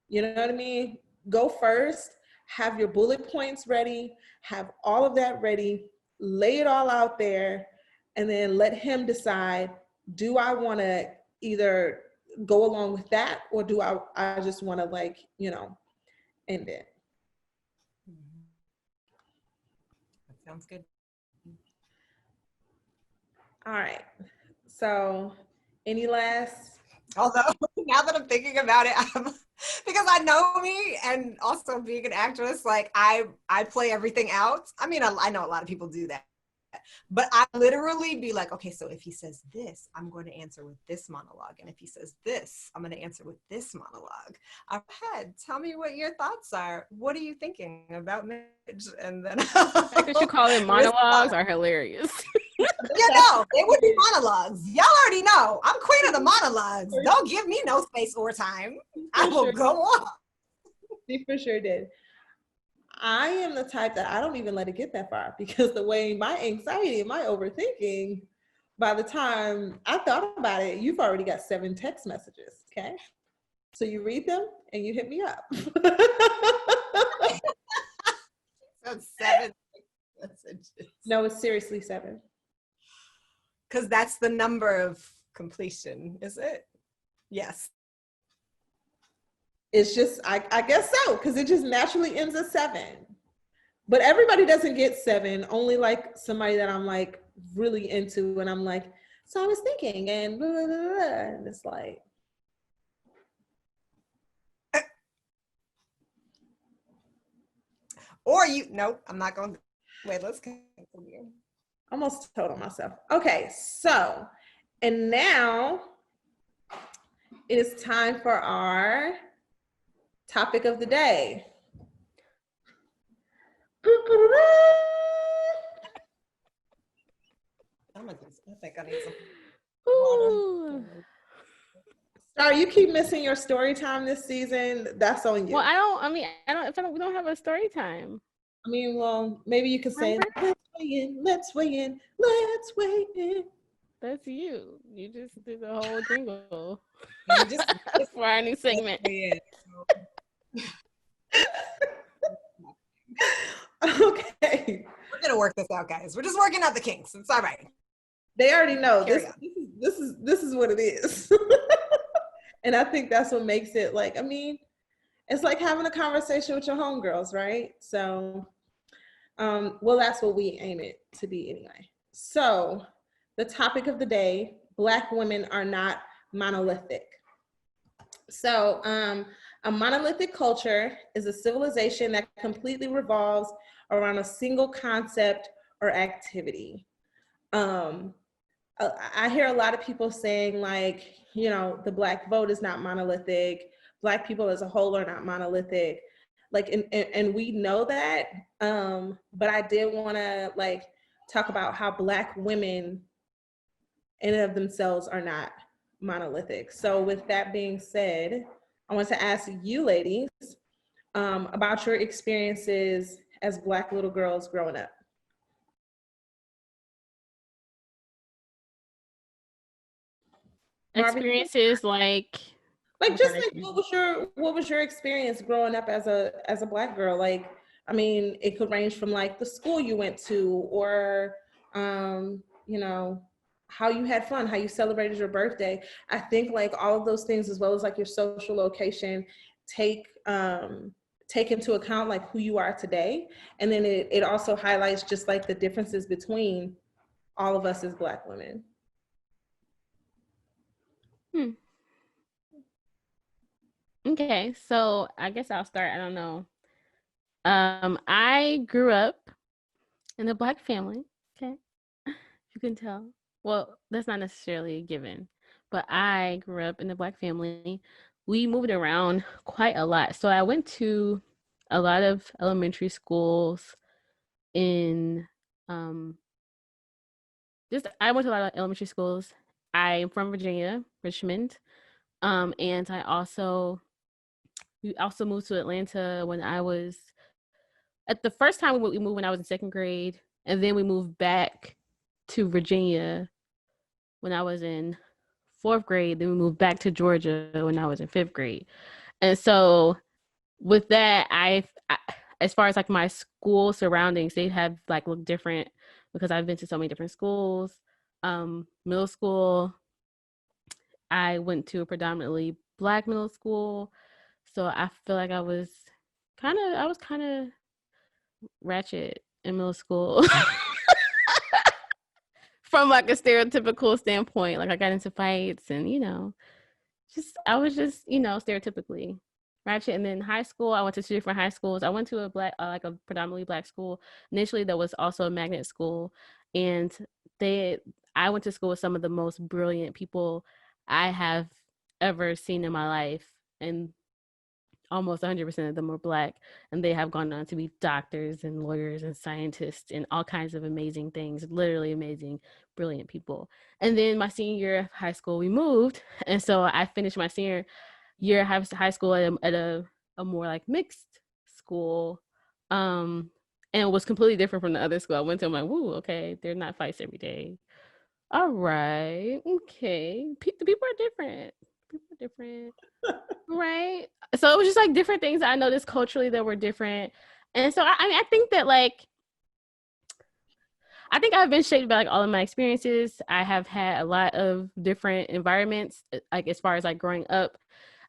You know what I mean? Go first, have your bullet points ready, have all of that ready, lay it all out there, and then let him decide, do I want to either go along with that, or do I just want to, like, you know, end it? That sounds good. All right. So any last? Although now that I'm thinking about it, because I know me, and also being an actress, like I play everything out. I mean, I know a lot of people do that, but I literally be like, okay, so if he says this, I'm going to answer with this monologue, and if he says this, I'm going to answer with this monologue. Ahead, tell me what your thoughts are. What are you thinking about marriage? And then the fact that you call it monologues are hilarious. You know, it would be monologues. Y'all already know I'm queen of the monologues. Don't give me no space or time. I will go on. She for sure did. I am the type that I don't even let it get that far, because the way my anxiety and my overthinking, by the time I thought about it, you've already got 7 text messages, okay? So you read them and you hit me up. That's 7 messages. No, it's seriously 7. Because that's the number of completion, is it? Yes. It's just, I guess so, because it just naturally ends at 7. But everybody doesn't get 7, only like somebody that I'm like really into, and I'm like, so I was thinking, and blah, blah, blah, blah. And it's like, Or nope, I'm not going to, wait, let's continue. Almost told on myself. Okay, so, and now it is time for our topic of the day. I think I need some Ooh. water. Starr, you keep missing your story time this season. That's on you. Well, we don't have a story time. I mean, well, maybe you could say, let's weigh in, let's weigh in, let's weigh in. That's you. You just did the whole jingle. You just for our new segment. Okay. We're gonna work this out, guys. We're just working out the kinks. It's all right. They already know this is what it is. And I think that's what makes it like, I mean, it's like having a conversation with your homegirls, right? So, well, that's what we aim it to be anyway. So the topic of the day, Black women are not monolithic. So a monolithic culture is a civilization that completely revolves around a single concept or activity. I hear a lot of people saying like, you know, the Black vote is not monolithic. Black people as a whole are not monolithic. Like, and we know that, but I did want to like talk about how Black women in and of themselves are not monolithic. So with that being said, I want to ask you ladies about your experiences as Black little girls growing up. Experiences like just like what was your experience growing up as a Black girl? Like, I mean, it could range from like the school you went to, or you know, how you had fun, how you celebrated your birthday. I think like all of those things, as well as like your social location, take into account like who you are today. And then it also highlights just like the differences between all of us as Black women. Okay, so I guess I'll start. I don't know. I grew up in a Black family. Okay, you can tell. Well, that's not necessarily a given, but I grew up in a Black family. We moved around quite a lot. So I went to a lot of elementary schools in I went to a lot of elementary schools. I'm from Virginia, Richmond. And we also moved to Atlanta when I was at the first time we moved when I was in second grade, and then we moved back to Virginia when I was in fourth grade. Then we moved back to Georgia when I was in fifth grade. And so with that, as far as like my school surroundings, they have like looked different because I've been to so many different schools. Middle school, I went to a predominantly Black middle school. So I feel like I was kind of ratchet in middle school. From like a stereotypical standpoint. Like I got into fights and, I was just, stereotypically ratchet. And then high school, I went to two different high schools. I went to a predominantly Black school. Initially, that was also a magnet school. And I went to school with some of the most brilliant people I have ever seen in my life. And almost 100% of them were Black, and they have gone on to be doctors and lawyers and scientists and all kinds of amazing things, literally amazing, brilliant people. And then my senior year of high school, we moved. And so I finished my senior year of high school at a more like mixed school. And it was completely different from the other school I went to. I'm like, woo, okay, they're not fights every day. All right, okay. The people are different. Right. So it was just like different things I noticed culturally that were different. And so I think that I've been shaped by like all of my experiences. I have had a lot of different environments, like as far as like growing up.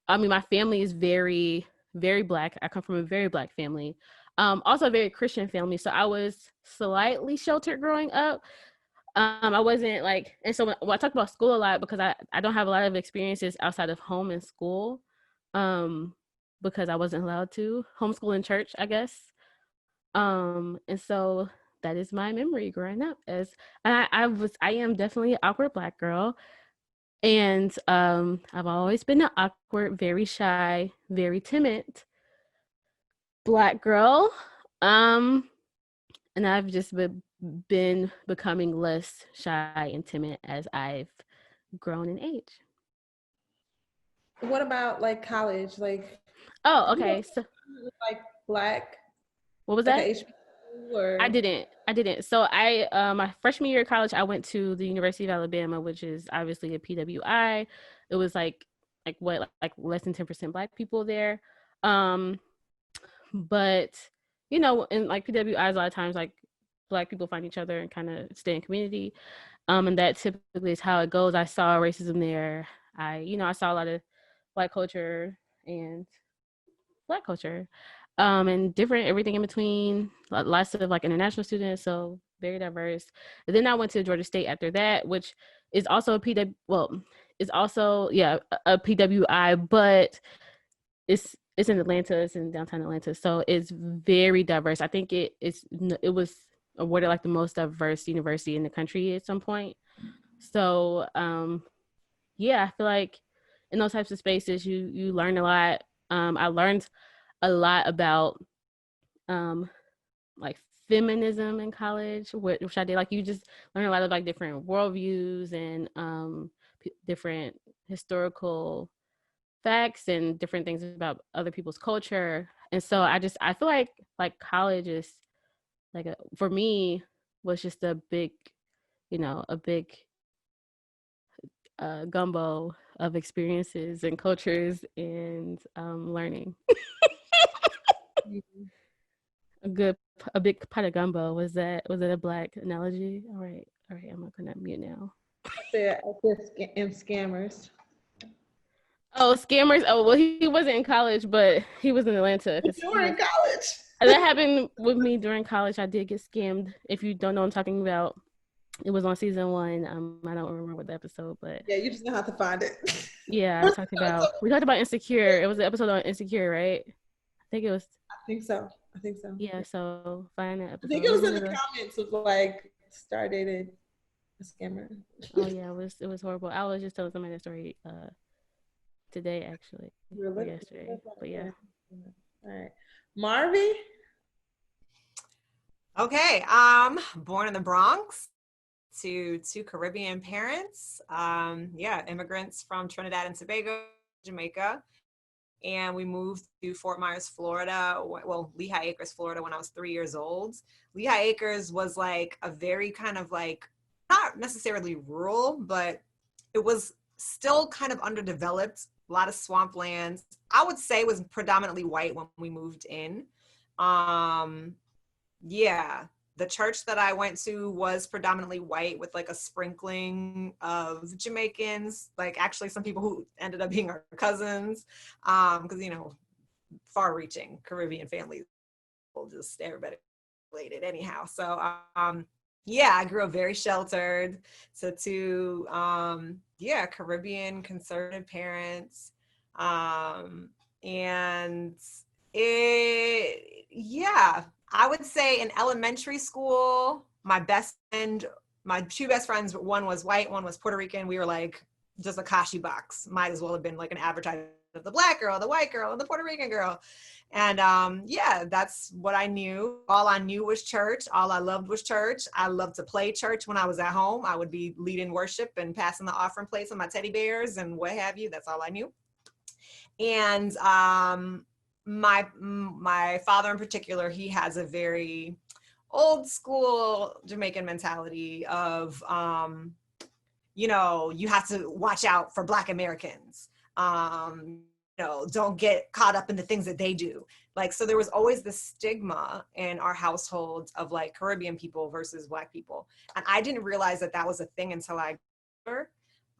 I mean, my family is very, very Black. I come from a very Black family. Also a very Christian family. So I was slightly sheltered growing up. I wasn't like, and so when I talk about school a lot, because I don't have a lot of experiences outside of home and school, because I wasn't allowed to homeschool in church, I guess. And so that is my memory growing up as I am definitely an awkward Black girl. And I've always been an awkward, very shy, very timid Black girl. Um, and I've just been becoming less shy and timid as I've grown in age. What about like college? Like, Oh, you okay. So like Black, what was like a that? HBCU or? I didn't. So my freshman year of college, I went to the University of Alabama, which is obviously a PWI. It was like what like less than 10% Black people there. Um, but in like PWIs, a lot of times like Black people find each other and kind of stay in community. And that typically is how it goes. I saw racism there. I saw a lot of Black culture and Black culture, and different everything in between. Lots of like international students, so very diverse. And then I went to Georgia State after that, which is also a PW. Well, it's also a PWI, but it's in Atlanta. It's in downtown Atlanta, so it's very diverse. I think it was awarded like the most diverse university in the country at some point. So yeah, I feel like in those types of spaces you learn a lot. I learned a lot about um like feminism in college, which I did. Like you just learn a lot of like different worldviews and different historical facts and different things about other people's culture. And so I feel like college is like for me was just a big, a big gumbo of experiences and cultures and learning. a a big pot of gumbo. Was that a Black analogy? All right, I'm gonna mute now. And scammers. Oh, scammers. Oh, well, he wasn't in college, but he was in Atlanta because You were in college. that happened with me during college. I did get scammed. If you don't know what I'm talking about, it was on season 1. I don't remember what the episode, but Yeah, you just gonna have to find it. yeah, we talked about Insecure. It was an episode on Insecure, right? I think it was. I think so. I think so. Yeah, so find that I episode. think it was in the comments of like Starr dated a scammer. Oh yeah, it was horrible. I was just telling somebody that story today actually. Or yesterday. But yeah. All right. Marvy? Okay. Born in the Bronx to two Caribbean parents. Immigrants from Trinidad and Tobago, Jamaica. And we moved to Fort Myers, Florida, Lehigh Acres, Florida, when I was 3 years old. Lehigh Acres was like a very kind of like, not necessarily rural, but it was still kind of underdeveloped, a lot of swamplands. I would say it was predominantly white when we moved in. The church that I went to was predominantly white with like a sprinkling of Jamaicans, like actually some people who ended up being our cousins, because, far-reaching Caribbean families will just everybody related anyhow. So, I grew up very sheltered to two, Caribbean conservative parents. I would say in elementary school, my two best friends, one was white, one was Puerto Rican. We were like just a Kashi box. Might as well have been like an advertisement of the Black girl, the white girl, and the Puerto Rican girl. And that's what I knew. All I knew was church. All I loved was church. I loved to play church when I was at home. I would be leading worship and passing the offering plates on my teddy bears and what have you. That's all I knew. And my father in particular, he has a very old school Jamaican mentality of, you have to watch out for Black Americans. Don't get caught up in the things that they do. Like, so there was always this stigma in our household of like Caribbean people versus Black people. And I didn't realize that was a thing until I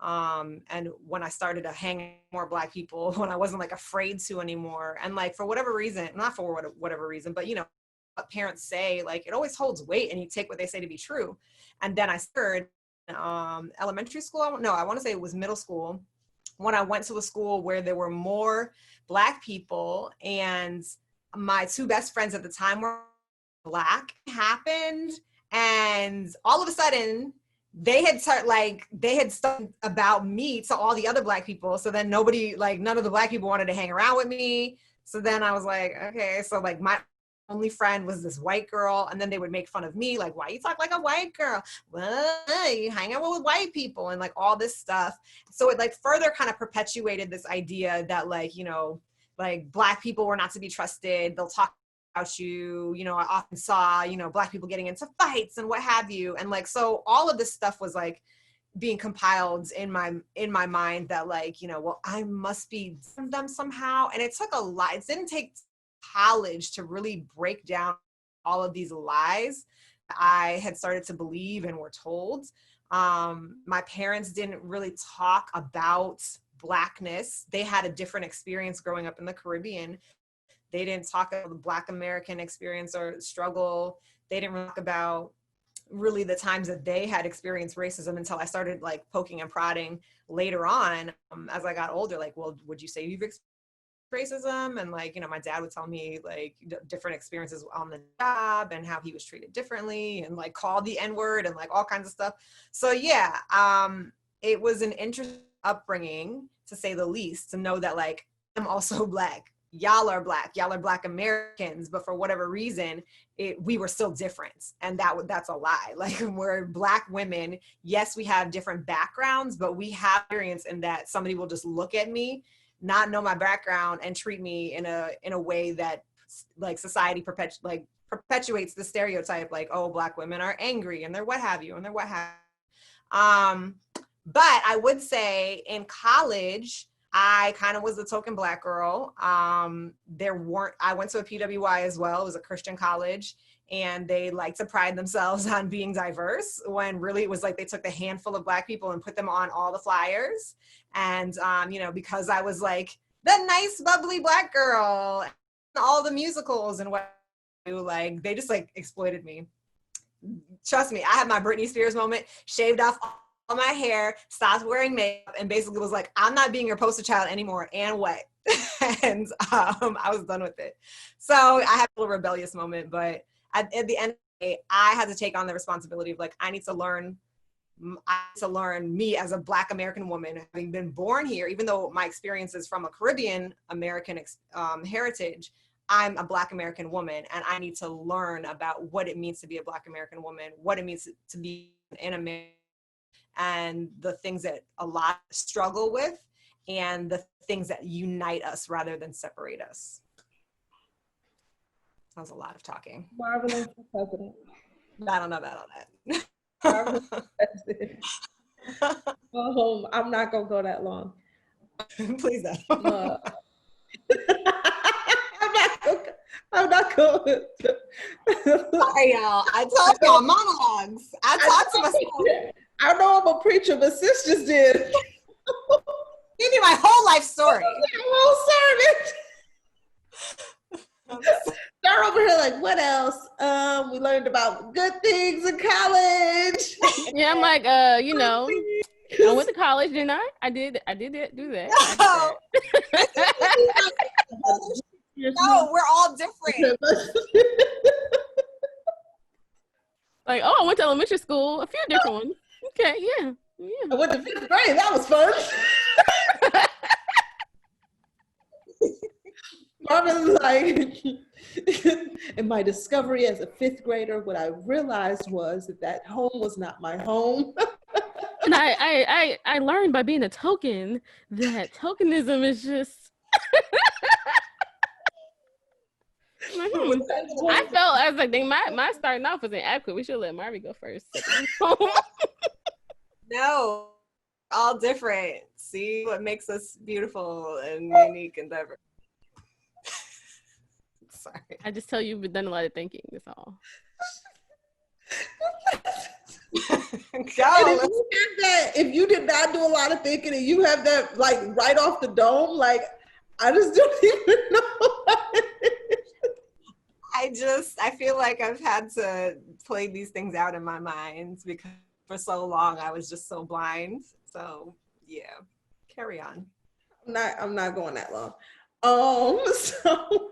and when I started to hang more Black people, when I wasn't like afraid to anymore. And like, for whatever reason, not for whatever reason, but what parents say, like it always holds weight and you take what they say to be true. And then I started elementary school. I want to say it was middle school, when I went to a school where there were more Black people, and my two best friends at the time were Black happened, and all of a sudden they had started about me to all the other Black people. So then none of the Black people wanted to hang around with me. So then I was like, okay, so like my only friend was this white girl, and then they would make fun of me, like, why you talk like a white girl? Well, you hang out with white people and like all this stuff. So it like further kind of perpetuated this idea that like, you know, like Black people were not to be trusted. They'll talk about you. You know, I often saw, you know, Black people getting into fights and what have you. And like, so all of this stuff was like being compiled in my mind that like, you know, well, I must be from them somehow. And it took a lot. It didn't take college to really break down all of these lies I had started to believe and were told. My parents didn't really talk about Blackness. They had a different experience growing up in the Caribbean. They didn't talk about the Black American experience or struggle. They didn't talk about really the times that they had experienced racism until I started like poking and prodding later on as I got older. Like, well, would you say you've experienced racism? And like, you know, my dad would tell me like different experiences on the job and how he was treated differently and like called the N-word and like all kinds of stuff. So yeah, it was an interesting upbringing, to say the least, to know that like I'm also Black. Y'all are Black Americans, but for whatever reason, we were still different. And that's a lie. Like, we're Black women. Yes, we have different backgrounds, but we have experience in that somebody will just look at me, not know my background, and treat me in a way that like society perpetuates the stereotype, like, oh, Black women are angry and they're what have you, and they're what have you. But I would say in college, I kind of was the token Black girl. I went to a PWI as well. It was a Christian college, and they like to pride themselves on being diverse, when really it was like they took a handful of Black people and put them on all the flyers. And, you know, because I was like the nice, bubbly Black girl, and all the musicals and what, like, they just like exploited me. Trust me, I had my Britney Spears moment, shaved off all my hair, stopped wearing makeup, and basically was like, I'm not being your poster child anymore, and what? And I was done with it. So I had a little rebellious moment, but at the end of the day, I had to take on the responsibility of like, I need to learn me as a Black American woman, having been born here, even though my experience is from a Caribbean American heritage. I'm a Black American woman, and I need to learn about what it means to be a Black American woman, what it means to be in America, and the things that a lot struggle with, and the things that unite us rather than separate us. That was a lot of talking. Marvelyn for president. I don't know about all that. I'm not gonna go that long. Please don't. I'm not going. Sorry, y'all. I told y'all monologues. I talked to myself. I know I'm a preacher, but sis just did. Give me my whole life story. Whole sermon. Start over here like, what else? We learned about good things in college. Yeah, I'm like, you know, I went to college, didn't I? I did do that. No, we're all different. Like, oh, I went to elementary school, a few different ones. Okay, yeah. I went to 5th grade. That was fun. Marvin, like, in my discovery as a 5th grader, what I realized was that home was not my home. And I learned by being a token that tokenism is just. I felt as like my starting off was inadequate. We should let Marvy go first. No, all different. See what makes us beautiful and unique and diverse. Sorry. I just tell you, we've done a lot of thinking. That's all. If you did not do a lot of thinking and you have that like right off the dome, like I just don't even know. I feel like I've had to play these things out in my mind because for so long I was just so blind. So yeah, carry on. I'm not going that long. So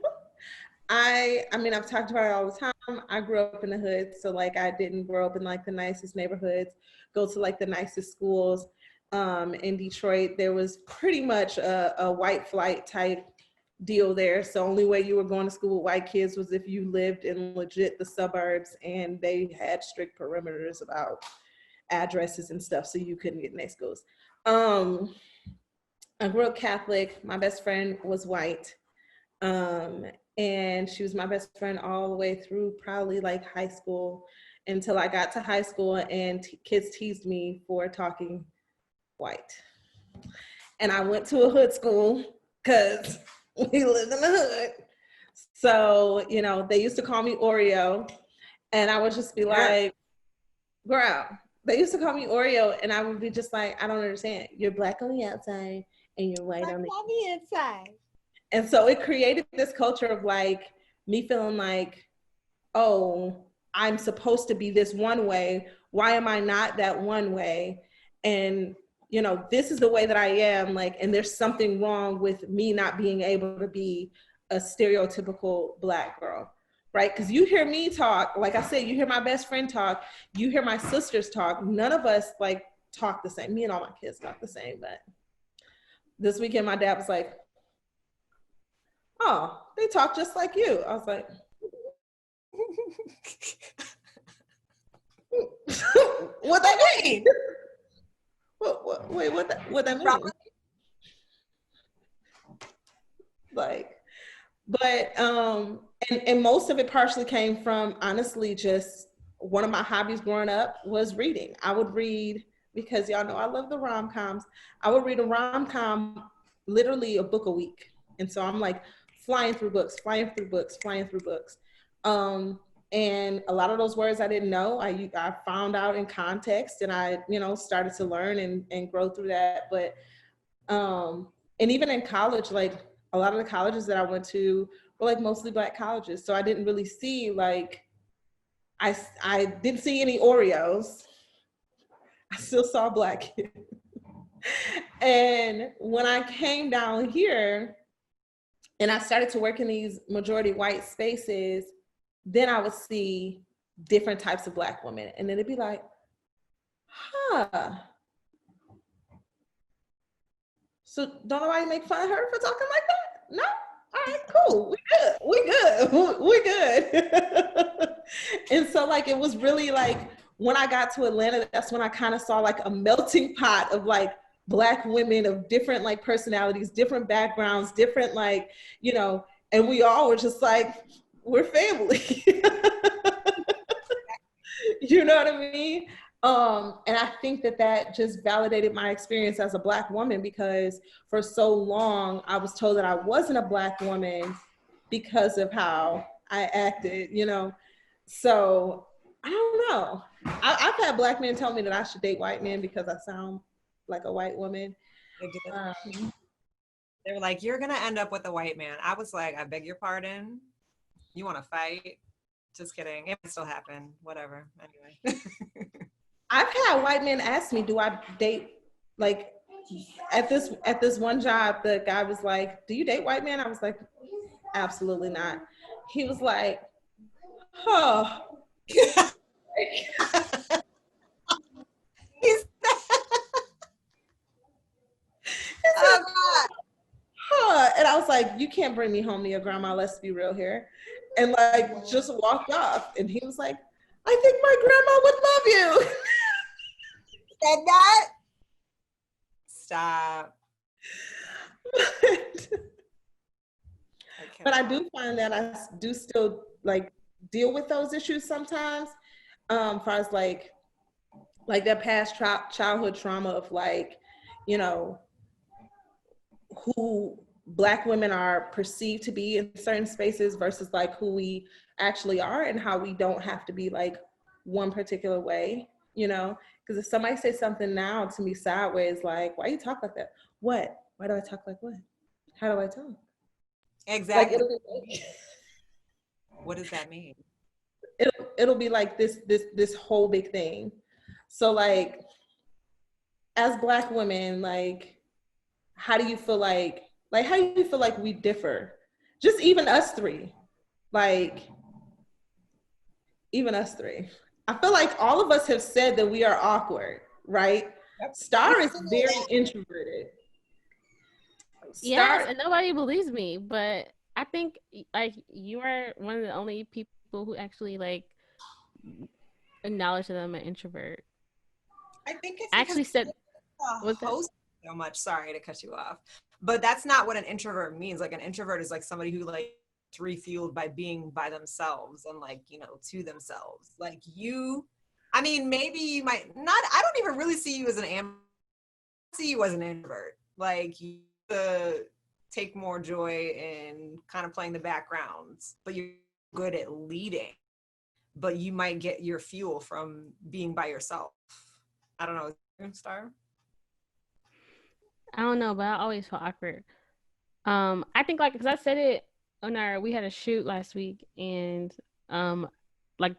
I mean, I've talked about it all the time. I grew up in the hood, so like I didn't grow up in like the nicest neighborhoods, go to like the nicest schools. In Detroit, there was pretty much a white flight type deal there. So only way you were going to school with white kids was if you lived in legit the suburbs, and they had strict perimeters about addresses and stuff, so you couldn't get in their schools. Um, I grew up Catholic. My best friend was white. Um, and she was my best friend all the way through probably like high school until I got to high school, and kids teased me for talking white. And I went to a hood school because we lived in the hood. So, you know, they used to call me Oreo, and I would just be like, girl, they used to call me Oreo, and I would be just like, I don't understand. You're black on the outside and you're white on the inside. And so it created this culture of like me feeling like, oh, I'm supposed to be this one way. Why am I not that one way? And, you know, this is the way that I am, like, and there's something wrong with me not being able to be a stereotypical Black girl, right? Because you hear me talk, like I said, you hear my best friend talk, you hear my sisters talk. None of us like talk the same. Me and all my kids talk the same, but this weekend my dad was like, oh, they talk just like you. I was like, what that mean? Wait, what that mean? Like, but and most of it partially came from honestly just one of my hobbies growing up was reading. I would read, because y'all know I love the rom-coms. I would read a rom-com, literally a book a week. And so I'm like flying through books. And a lot of those words I didn't know, I found out in context, and I, you know, started to learn and grow through that. But, and even in college, like a lot of the colleges that I went to were like mostly Black colleges. So I didn't really see like, I didn't see any Oreos. I still saw Black kids. And when I came down here and I started to work in these majority white spaces, then I would see different types of Black women. And then it'd be like, huh. So don't nobody make fun of her for talking like that? No? All right, cool. We good. And so like, it was really like, when I got to Atlanta, that's when I kind of saw like a melting pot of like Black women of different like personalities, different backgrounds, different like, you know, and we all were just like, we're family. You know what I mean? And I think that just validated my experience as a Black woman, because for so long I was told that I wasn't a Black woman because of how I acted, you know? So I don't know. I've had Black men tell me that I should date white men because I sound like a white woman. They were like, you're gonna end up with a white man. I was like, I beg your pardon. You want to fight? Just kidding. It might still happen. Whatever. Anyway. I've had white men ask me, do I date, like at this one job, the guy was like, do you date white men? I was like, absolutely not. He was like, huh. And I was like, you can't bring me home to your grandma, let's be real here. And like, just walked off. And he was like, I think my grandma would love you. Said that? Stop. But I do find that I do still like deal with those issues sometimes. As far as like that past childhood trauma of like, you know, who Black women are perceived to be in certain spaces versus like who we actually are, and how we don't have to be like one particular way, you know? Because if somebody says something now to me sideways, like, why you talk like that? What? Why do I talk like what? How do I talk? Exactly. Like, what does that mean? It'll be like this whole big thing. So like, as Black women, like, how do you feel like we differ? Just even us three. like, even us three, I feel like all of us have said that we are awkward, right? Yep. Starr is very introverted. Yes, and nobody believes me, but I think like you are one of the only people who actually like acknowledge that I'm an introvert. I think it's I actually said host so much. Sorry to cut you off, but that's not what an introvert means. Like an introvert is like somebody who like refueled by being by themselves and like, you know, to themselves. Like you, I mean, maybe you might not. I don't even really see you as see you as an introvert. Like you take more joy in kind of playing the backgrounds, but you're good at leading. But you might get your fuel from being by yourself. I don't know, Starr? I don't know, but I always feel awkward. I think like because I said it on we had a shoot last week, and like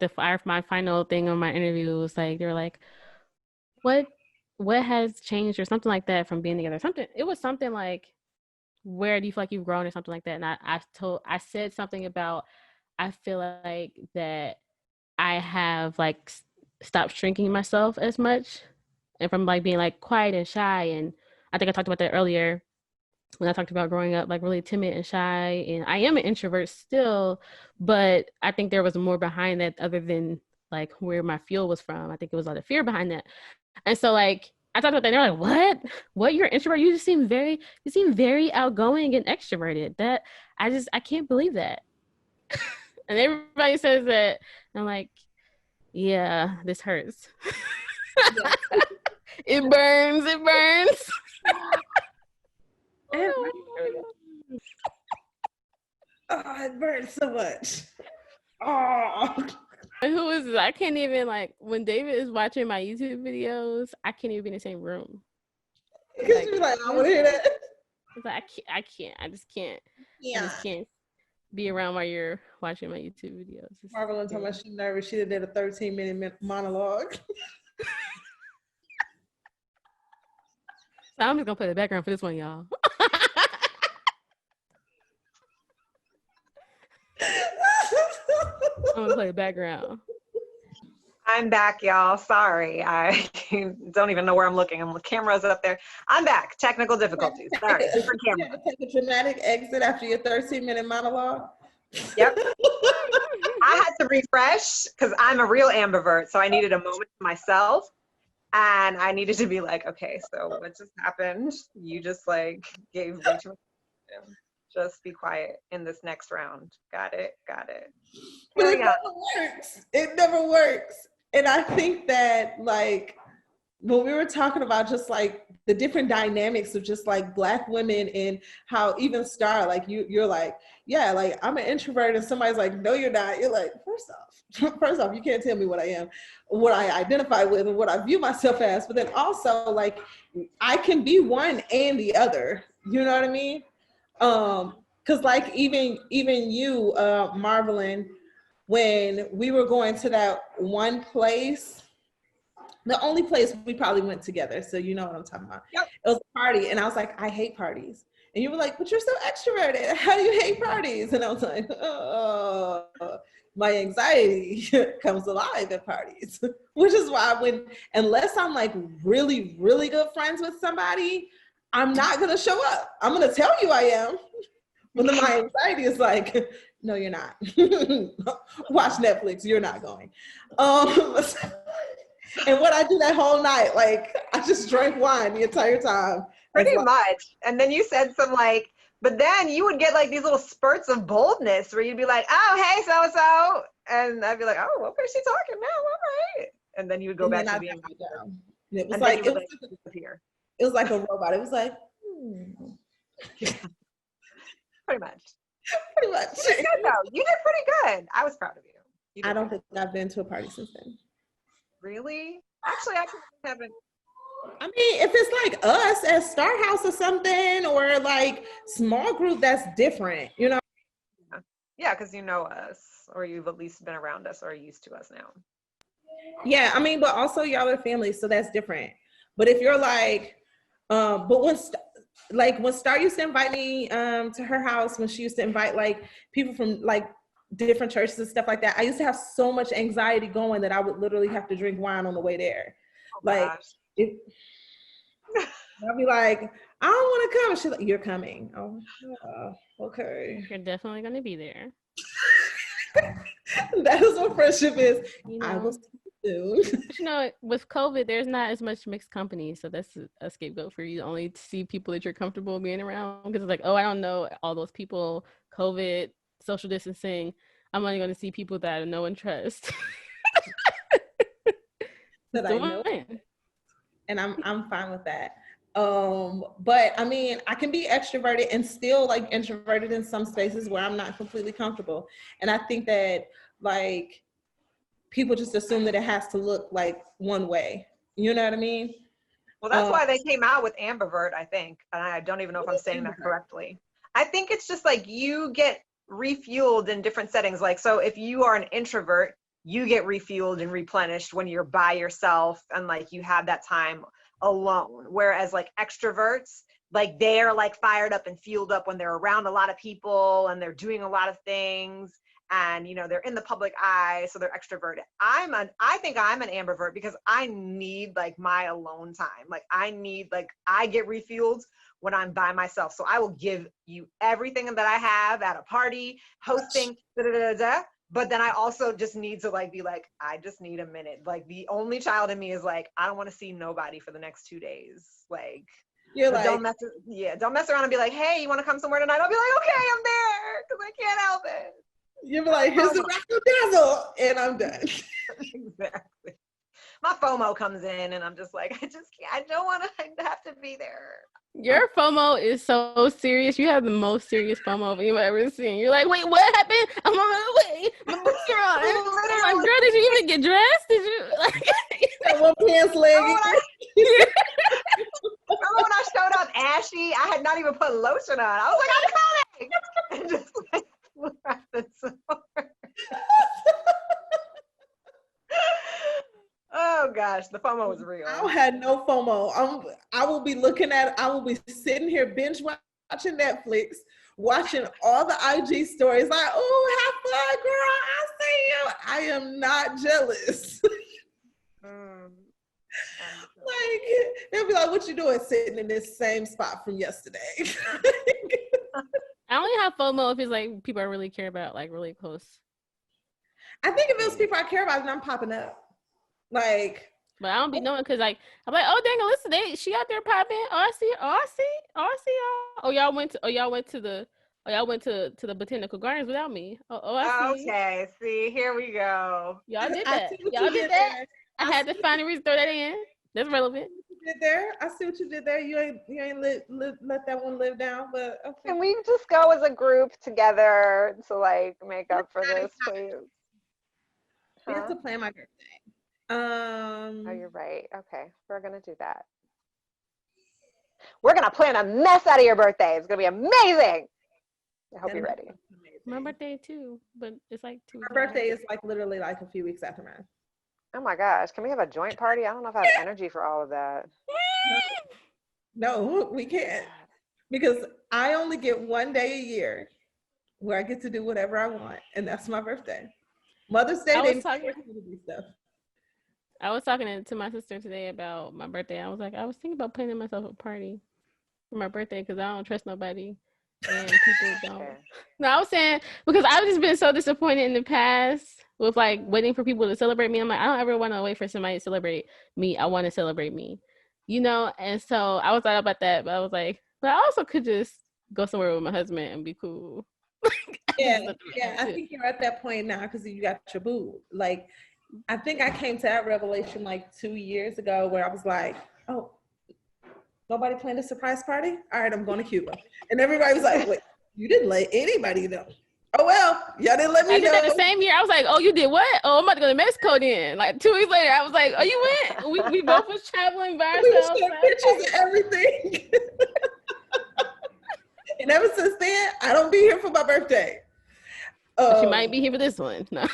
my final thing on my interview was like they were like, what has changed or something like that from being together? It was something like, where do you feel like you've grown or something like that? And I said something about I feel like that I have like stopped shrinking myself as much, and from like being like quiet and shy. And I think I talked about that earlier when I talked about growing up like really timid and shy. And I am an introvert still, but I think there was more behind that other than like where my fuel was from. I think it was a lot of fear behind that. And so like I talked about that, and they're like, what? You're an introvert? You seem very outgoing and extroverted. That I can't believe that. And everybody says that. And I'm like, yeah, this hurts. It burns. Oh, it burns so much. Oh. Who is this? I can't even like when David is watching my YouTube videos, I can't even be in the same room. Because you're like, I want to hear that. It's like I can't. I just can't. Yeah. I just can't be around while you're watching my YouTube videos. Marvelyn told me she's nervous. She did a 13-minute monologue. So I'm just gonna play the background for this one, y'all. I'm gonna play the background. I'm back, y'all. Sorry. I don't even know where I'm looking. The camera's up there. I'm back. Technical difficulties. Sorry. Different camera. You take a dramatic exit after your 13-minute monologue. Yep. I had to refresh because I'm a real ambivert. So I needed a moment to myself. And I needed to be like, okay, so what just happened? You just like gave me too much. Just be quiet in this next round. Got it. But it never works. It never works. And I think that like when we were talking about just like the different dynamics of just like Black women and how even Starr, like you're like, yeah, like I'm an introvert, and somebody's like, no, you're not. You're like, first off, you can't tell me what I am, what I identify with, and what I view myself as. But then also like I can be one and the other. You know what I mean? Because like even you, Marvelyn, when we were going to that one place, the only place we probably went together, so you know what I'm talking about. Yep. It was a party, and I was like, I hate parties. And you were like, but you're so extroverted. How do you hate parties? And I was like, oh, my anxiety comes alive at parties. Which is why unless I'm like really, really good friends with somebody, I'm not gonna show up. I'm gonna tell you I am. But then my anxiety is like, no, you're not. Watch Netflix, you're not going. And what I do that whole night, like I just drank wine the entire time. Pretty much. And then you said some like, but then you would get like these little spurts of boldness where you'd be like, oh, hey, so-and-so. And I'd be like, oh, okay, she's talking now, all right. And then you would go back to being down. It was like, it was like a robot. It was like, Pretty much. Pretty much. You did good, though. You did pretty good. I was proud of you. I don't think I've been to a party since then. Really? Actually, I haven't. I mean, if it's like us at Starr House or something, or like small group, that's different, you know? Yeah, because you know us, or you've at least been around us or used to us now. Yeah, I mean, but also y'all are family, so that's different. But if you're like, but when Starr used to invite me to her house, when she used to invite like people from like different churches and stuff like that, I used to have so much anxiety going that I would literally have to drink wine on the way there. I'd be like, I don't want to come. She's like, you're coming. Oh, okay. You're definitely going to be there. That is what friendship is. You know, I will see you soon. But you know, with COVID, there's not as much mixed company, so that's a scapegoat for you. Only to see people that you're comfortable being around, because it's like, oh, I don't know all those people. COVID, social distancing. I'm only going to see people that I know and trust. That I know. And I'm fine with that. But I mean, I can be extroverted and still like introverted in some spaces where I'm not completely comfortable. And I think that like people just assume that it has to look like one way. You know what I mean? Well, that's why they came out with ambivert, I think. And I don't even know if I'm saying that correctly. I think it's just like you get refueled in different settings. Like, so if you are an introvert, you get refueled and replenished when you're by yourself and like you have that time alone. Whereas like extroverts, like they're like fired up and fueled up when they're around a lot of people and they're doing a lot of things and, you know, they're in the public eye, so they're extroverted. I think I'm an ambivert because I need like my alone time. Like I get refueled when I'm by myself. So I will give you everything that I have at a party, hosting, but then I also just need to like be like, I just need a minute. Like the only child in me is like, I don't want to see nobody for the next 2 days. Like, you're like, don't mess around and be like, hey, you want to come somewhere tonight? I'll be like, okay, I'm there because I can't help it. You're like, here's the razzle dazzle, and I'm done. Exactly. My FOMO comes in, and I'm just like, I don't want to have to be there. Your FOMO is so serious. You have the most serious FOMO you've ever seen. You're like, wait, what happened? I'm on my way. My boots are on. Oh, girl, did you even get dressed? Did you like that one pants leg? Remember when I showed up ashy? I had not even put lotion on. I was like, I'm coming. And just like, oh gosh, the FOMO was real. I had no FOMO. I will be sitting here binge watching Netflix, watching all the IG stories, like, oh, have fun, girl. I see you. I am not jealous. Like, they'll be like, what you doing sitting in this same spot from yesterday? I only have FOMO if it's like people I really care about, like really close. I think if it was people I care about, then I'm popping up. Like, but I don't be knowing because like I'm like, oh dang, Alyssa, she out there popping. Oh, I see y'all. Oh, y'all went to the botanical gardens without me. I see. Okay, see, here we go. Y'all did that. I had to finally throw that in. That's relevant. Did there? I see what you did there. You ain't let that one live down, but okay. Can we just go as a group together to like make up for this, please? We have to plan my birthday. Oh, you're right. Okay, we're gonna do that. We're gonna plan a mess out of your birthday. It's gonna be amazing. I hope you're ready. My birthday too, but it's like 2 weeks. My birthday is like literally like a few weeks after mine. Oh my gosh, can we have a joint party? I don't know if I have energy for all of that. No, we can't. Because I only get 1 day a year where I get to do whatever I want, and that's my birthday. Mother's Day, they force me to do stuff. I was talking to my sister today about my birthday. I was thinking about planning myself a party for my birthday because I don't trust nobody and people don't. No, I was saying because I've just been so disappointed in the past with like waiting for people to celebrate me. I'm like, I don't ever want to wait for somebody to celebrate me. I want to celebrate me, you know? And so I was thought about that, but I was like, but I also could just go somewhere with my husband and be cool. Yeah, I think you're at that point now because you got your boo. Like, I think I came to that revelation like 2 years ago where I was like, oh, nobody planned a surprise party? All right, I'm going to Cuba. And everybody was like, wait, you didn't let anybody know. Oh, well, y'all didn't let me know. I did that the same year. I was like, oh, you did what? Oh, I'm about to go to Mexico then. Like 2 weeks later, I was like, oh, you went? We both was traveling by ourselves. We took pictures of everything. And ever since then, I don't be here for my birthday. She might be here for this one. No.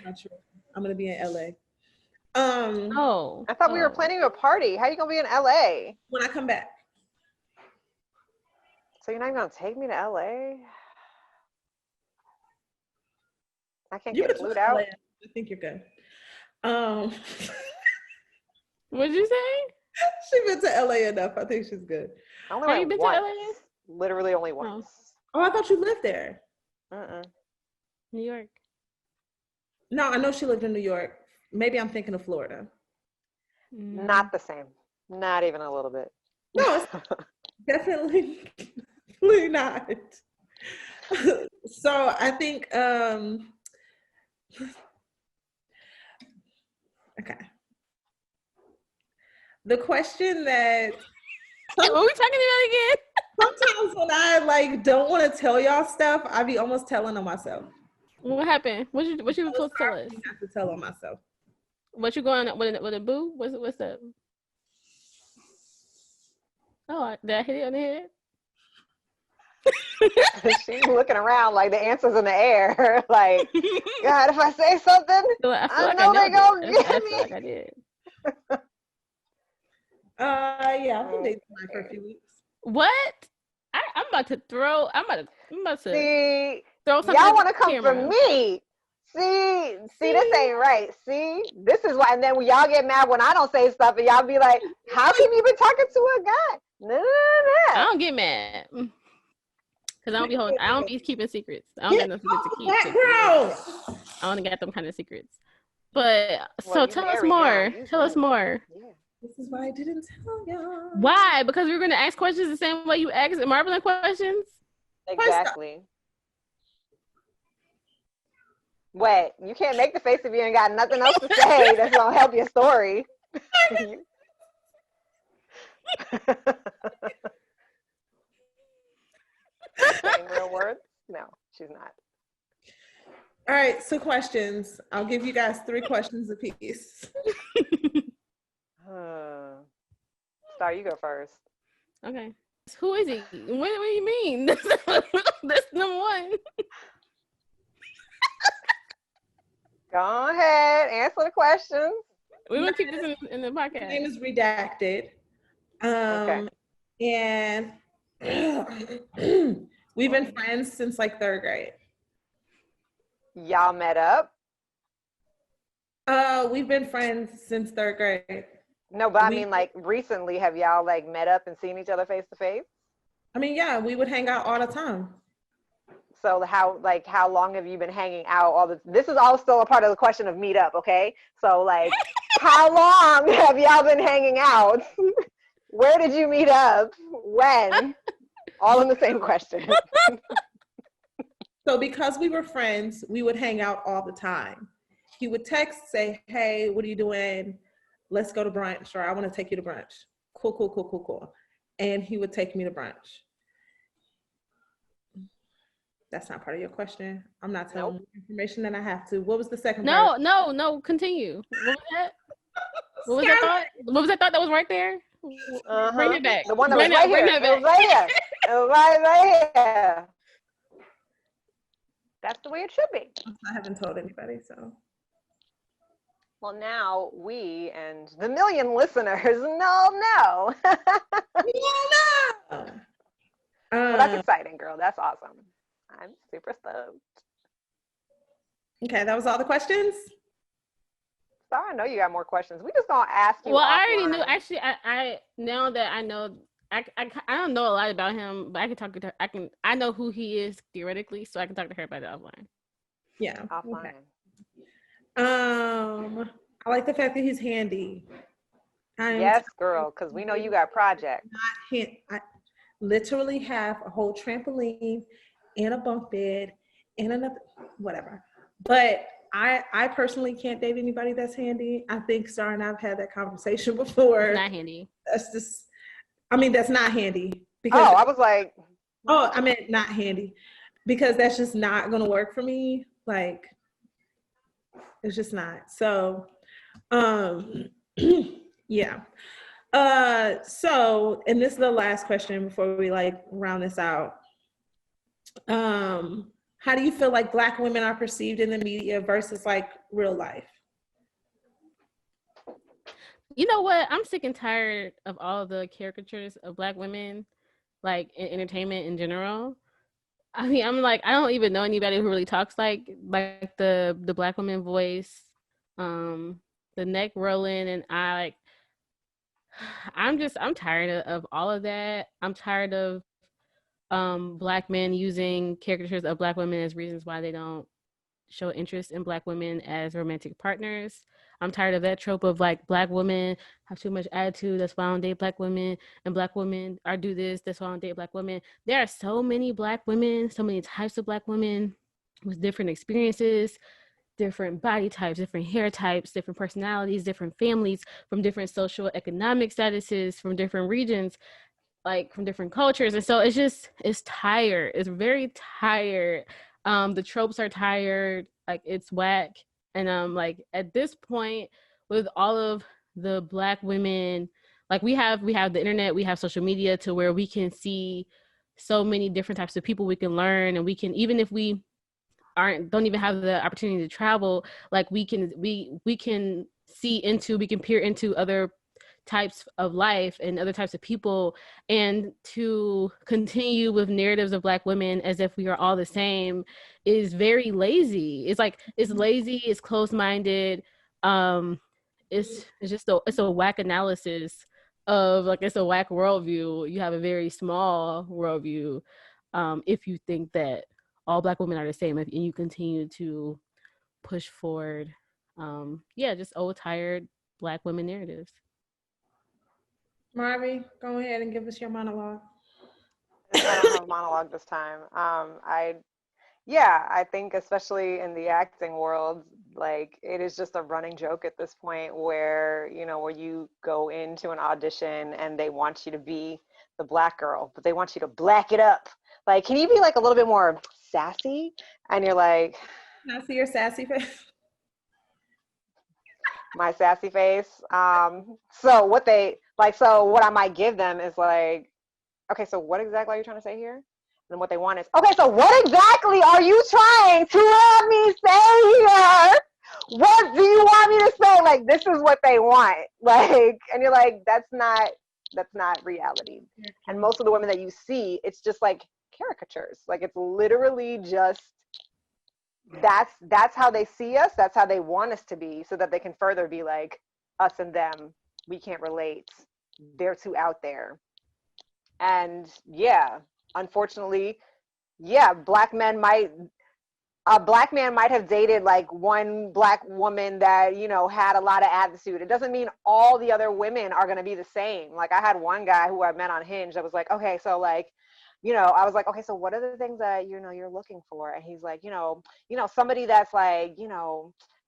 Not true. I'm gonna be in LA. I thought we were planning a party. How are you gonna be in LA? When I come back. So you're not even gonna take me to LA? I can't You get could flued try out. LA. I think you're good. What'd you say? She been to LA enough. I think she's good. I only Have you went been to once. LA? Literally only once. Oh, I thought you lived there. New York. No, I know she lived in New York. Maybe I'm thinking of Florida. Not the same. Not even a little bit. No, it's definitely not. So I think okay. The question that What are we talking about again? sometimes when I like don't want to tell y'all stuff, I be almost telling on myself. What happened? What you supposed to tell us? I have to tell on myself. What you going with a boo? What's up? Oh, did I hit it on the head? She's looking around like the answer's in the air. Like, God, if I say something, I know they're gonna get me. I feel like I did. Yeah, I've been dating for a few weeks. What? I'm about to throw. I'm about to see. Throw something. Y'all want to come for me? See, this ain't right. See, this is why. And then when y'all get mad when I don't say stuff, and y'all be like, "How can you be talking to a guy?" No. I don't get mad because I don't be keeping secrets. I don't got no secrets to keep. I only got them kind of secrets. But so tell us more. Tell us more. Yeah. This is why I didn't tell y'all. Why? Because we were going to ask questions the same way you asked Marvelyn questions? Exactly. Wait, you can't make the face if you ain't got nothing else to say that's going to help your story. Saying real words? No, she's not. All right, so questions. I'll give you guys 3 questions apiece. Starr, you go first. Okay. Who is he? What do you mean? That's number 1. Go ahead, answer the questions. We're going to keep this in the podcast. His name is redacted. Okay. And we've been friends since like 3rd grade. Y'all met up? We've been friends since 3rd grade. No, but I mean, like, recently, have y'all, like, met up and seen each other face to face? I mean, yeah, we would hang out all the time. So how long have you been hanging out? This is all still a part of the question of meet up, okay? So, like, how long have y'all been hanging out? Where did you meet up? When? All in the same question. So because we were friends, we would hang out all the time. He would text, say, hey, what are you doing? Let's go to brunch, or I want to take you to brunch. Cool. And he would take me to brunch. That's not part of your question. I'm not telling you information that I have to. What was the second part? No, continue. What was that? What was that thought? What was that thought that was right there? Bring it back. The one that was right here. It was right here. It was right here. That's the way it should be. I haven't told anybody, so. Well, now we and the million listeners know. Well, that's exciting, girl. That's awesome. I'm super stoked. Okay, that was all the questions? Starr, I know you got more questions. We just gonna ask you. Well, I already knew. Actually, I now that I know, I don't know a lot about him, but I can talk to her. I know who he is theoretically, so I can talk to her about it offline. Yeah. Offline. Okay. I like the fact that he's handy. Yes, girl, because we know you got projects. I literally have a whole trampoline and a bunk bed and another whatever. But I personally can't date anybody that's handy. I think Starr and I've had that conversation before. Not handy. That's not handy. Because, I was like. Oh, I meant not handy. Because that's just not going to work for me. Like, it's just not. So, yeah. So, and this is the last question before we like round this out. How do you feel like Black women are perceived in the media versus like real life? You know what? I'm sick and tired of all the caricatures of Black women, like in entertainment in general. I mean, I'm like, I don't even know anybody who really talks like the Black woman voice, um, the neck rolling, and I'm tired of all of that. I'm tired of Black men using caricatures of Black women as reasons why they don't show interest in Black women as romantic partners. I'm tired of that trope of like Black women have too much attitude, that's why I don't date Black women, and Black women are do this, that's why I don't date Black women. There are so many Black women, so many types of Black women with different experiences, different body types, different hair types, different personalities, different families, from different social economic statuses, from different regions, like from different cultures. And so it's tired. It's very tired. The tropes are tired, like it's whack. And like at this point, with all of the Black women, like we have the internet, we have social media to where we can see so many different types of people we can learn, and we can, even if we don't even have the opportunity to travel, like we can peer into other types of life and other types of people, and to continue with narratives of Black women as if we are all the same is very lazy. It's like, it's lazy, it's closed-minded. It's a whack analysis of, like, it's a whack worldview. You have a very small worldview if you think that all Black women are the same, and you continue to push forward just old tired Black women narratives. Marvy, go ahead and give us your monologue. I don't have a monologue this time. I think especially in the acting world, like it is just a running joke at this point where, where you go into an audition and they want you to be the Black girl, but they want you to black it up. Like, can you be like a little bit more sassy? And you're like, can I see your sassy face? My sassy face. So what I might give them is like, okay, so what exactly are you trying to say here? And what they want is, okay, so what exactly are you trying to have me say here? What do you want me to say? Like, this is what they want. Like, and you're like, that's not reality. And most of the women that you see, it's just like caricatures. Like, it's literally just, that's how they see us. That's how they want us to be, so that they can further be like, us and them, we can't relate. They're too out there. And unfortunately, a Black man might have dated like one Black woman that, had a lot of attitude. It doesn't mean all the other women are going to be the same. Like, I had one guy who I met on Hinge that was like, okay, so like, I was like, okay, so what are the things that, you're looking for? And he's like, somebody that's like,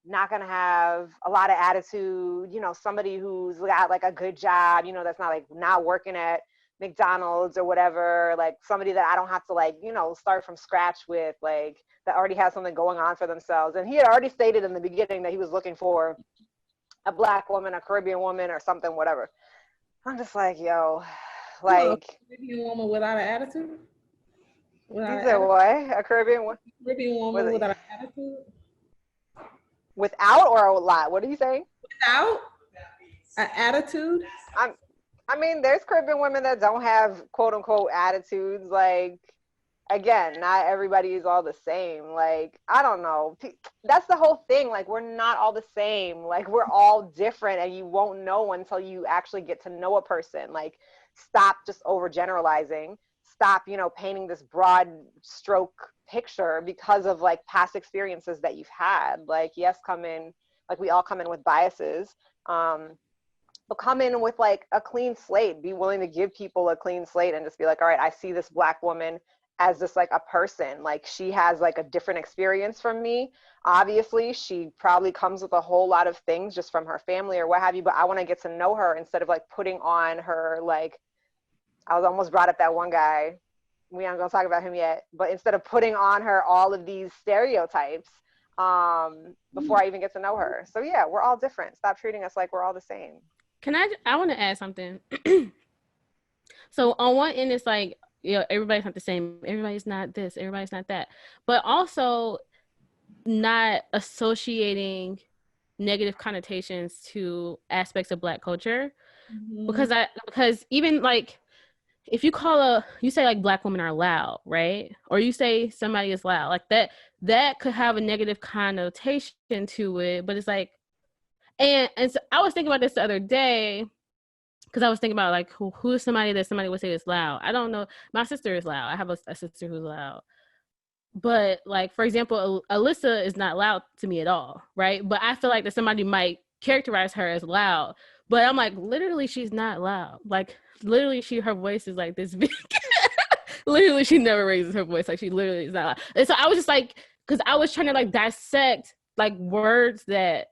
not going to have a lot of attitude, somebody who's got like a good job, that's not like not working at McDonald's or whatever, like somebody that I don't have to like, start from scratch with, like that already has something going on for themselves. And he had already stated in the beginning that he was looking for a Black woman, a Caribbean woman or something, whatever. I'm just like, yo, like, Caribbean woman without an attitude? You said what? A Caribbean woman? Caribbean woman without an attitude? Without or a lot? What are you saying? Without an attitude? I mean, there's Caribbean women that don't have quote unquote attitudes. Like, again, not everybody is all the same. Like, I don't know. That's the whole thing. Like, we're not all the same. Like, we're all different, and you won't know until you actually get to know a person. Like, stop just overgeneralizing. Stop, painting this broad stroke picture because of like past experiences that you've had. Like, yes, we all come in with biases. But come in with like a clean slate. Be willing to give people a clean slate and just be like, all right, I see this Black woman as just like a person. Like, she has like a different experience from me. Obviously, she probably comes with a whole lot of things just from her family or what have you, but I want to get to know her instead of like putting on her, like, I was almost brought up that one guy. We aren't going to talk about him yet, but instead of putting on her all of these stereotypes before I even get to know her. So yeah, we're all different. Stop treating us like we're all the same. I want to add something. So on one end, it's like, everybody's not the same. Everybody's not this. Everybody's not that. But also not associating negative connotations to aspects of Black culture. Mm-hmm. Because even like, if you you say like Black women are loud, right? Or you say somebody is loud, like that could have a negative connotation to it, but it's like, and so I was thinking about this the other day, because I was thinking about like who is somebody that somebody would say is loud. I don't know. My sister is loud. I have a sister who's loud. But like, for example, Alyssa is not loud to me at all, right? But I feel like that somebody might characterize her as loud. But I'm like, literally, she's not loud. Like, literally, her voice is like this big. Literally, she never raises her voice. Like, she literally is not loud. And so I was just like, because I was trying to like dissect like words that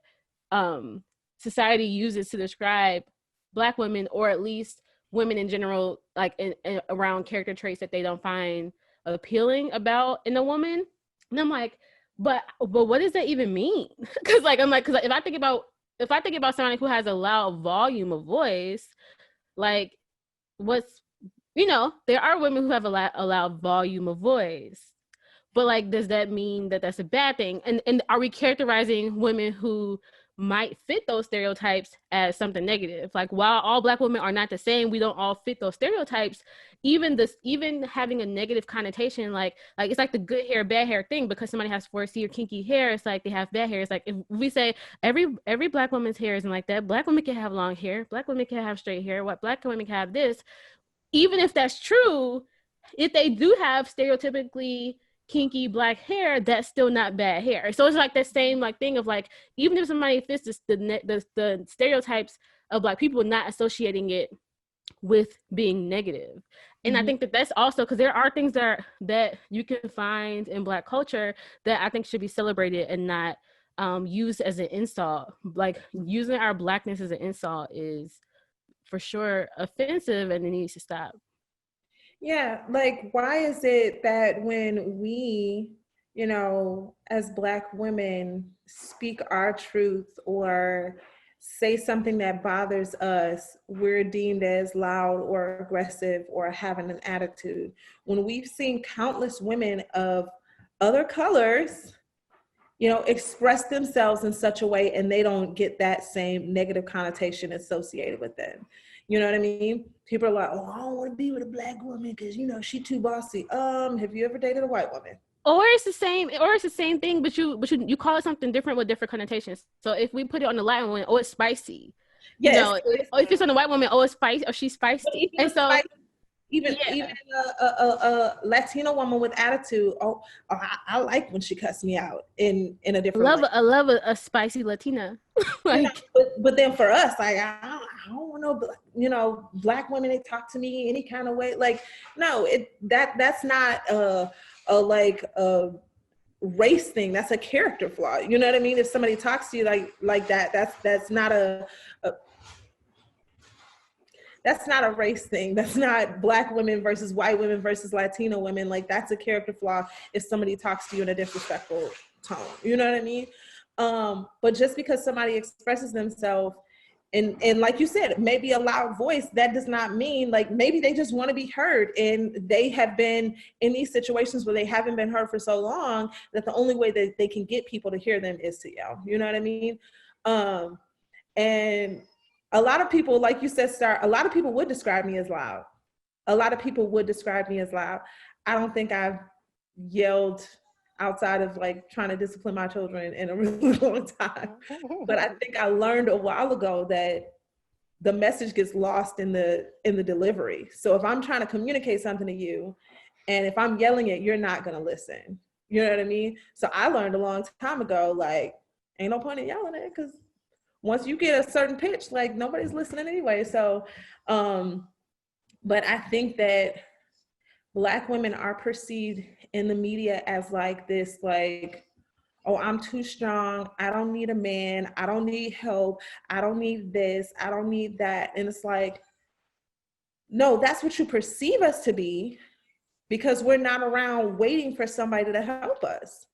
society uses to describe Black women, or at least women in general, like in around character traits that they don't find appealing about in a woman. And I'm like, but what does that even mean? Because like, I'm like, because if I think about somebody who has a loud volume of voice, like there are women who have a loud volume of voice, but like, does that mean that that's a bad thing? And are we characterizing women who might fit those stereotypes as something negative? Like, while all Black women are not the same, we don't all fit those stereotypes. Even having a negative connotation, like it's like the good hair, bad hair thing, because somebody has 4C or kinky hair, it's like they have bad hair. It's like if we say every Black woman's hair isn't like that. Black women can have long hair. Black women can have straight hair. What Black women can have this. Even if that's true, if they do have stereotypically kinky Black hair, that's still not bad hair. So it's like that same like thing of like, even if somebody fits the stereotypes of Black people, not associating it with being negative. And I think that that's also because there are things that you can find in Black culture that I think should be celebrated and not used as an insult. Like, using our Blackness as an insult is for sure offensive, and it needs to stop. Yeah, like, why is it that when we, as Black women speak our truth or say something that bothers us, we're deemed as loud or aggressive or having an attitude? When we've seen countless women of other colors, express themselves in such a way, and they don't get that same negative connotation associated with them. You know what I mean? People are like, oh, I don't want to be with a Black woman because, she too bossy. Have you ever dated a white woman? Or it's the same thing, but you call it something different with different connotations. So if we put it on the Latin woman, oh, it's spicy. Yes. If it's on the white woman, oh, it's spicy, or she's spicy. And so spicy, even a Latino woman with attitude, I like when she cuts me out in a different way. I love a spicy Latina. Like, but then for us, like, I don't want no, Black women, they talk to me any kind of way. Like, no, that's not a race thing. That's a character flaw. You know what I mean? If somebody talks to you like that, that's not that's not a race thing. That's not Black women versus white women versus Latino women. Like, that's a character flaw if somebody talks to you in a disrespectful tone. You know what I mean? But just because somebody expresses themselves and like you said, maybe a loud voice, that does not mean, like, maybe they just want to be heard, and they have been in these situations where they haven't been heard for so long that the only way that they can get people to hear them is to yell. You know what I mean? And a lot of people, like you said, Starr, a lot of people would describe me as loud. A lot of people would describe me as loud. I don't think I've yelled outside of like trying to discipline my children in a really long time. But I think I learned a while ago that the message gets lost in the delivery. So if I'm trying to communicate something to you, and if I'm yelling it, you're not gonna listen. You know what I mean? So I learned a long time ago, like, ain't no point in yelling it, because once you get a certain pitch, like, nobody's listening anyway. So, but I think that Black women are perceived in the media as like this, like, oh, I'm too strong. I don't need a man. I don't need help. I don't need this. I don't need that. And it's like, no, that's what you perceive us to be, because we're not around waiting for somebody to help us.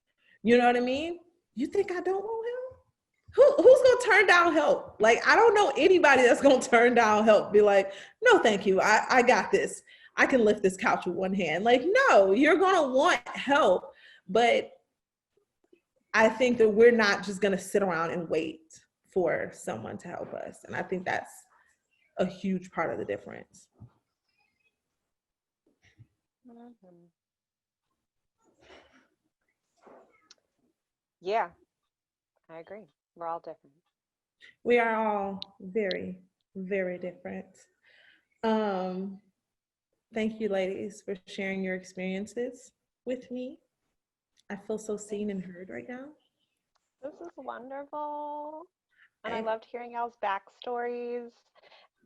You know what I mean? You think I don't want help? Who's gonna turn down help? Like, I don't know anybody that's gonna turn down help. Be like, no, thank you. I got this. I can lift this couch with one hand. Like, no, you're gonna want help. But I think that we're not just gonna sit around and wait for someone to help us. And I think that's a huge part of the difference. Yeah, I agree. We're all different. We are all very, very different. Um, Thank you, ladies, for sharing your experiences with me. I feel so seen and heard right now. This is wonderful. And I loved hearing y'all's backstories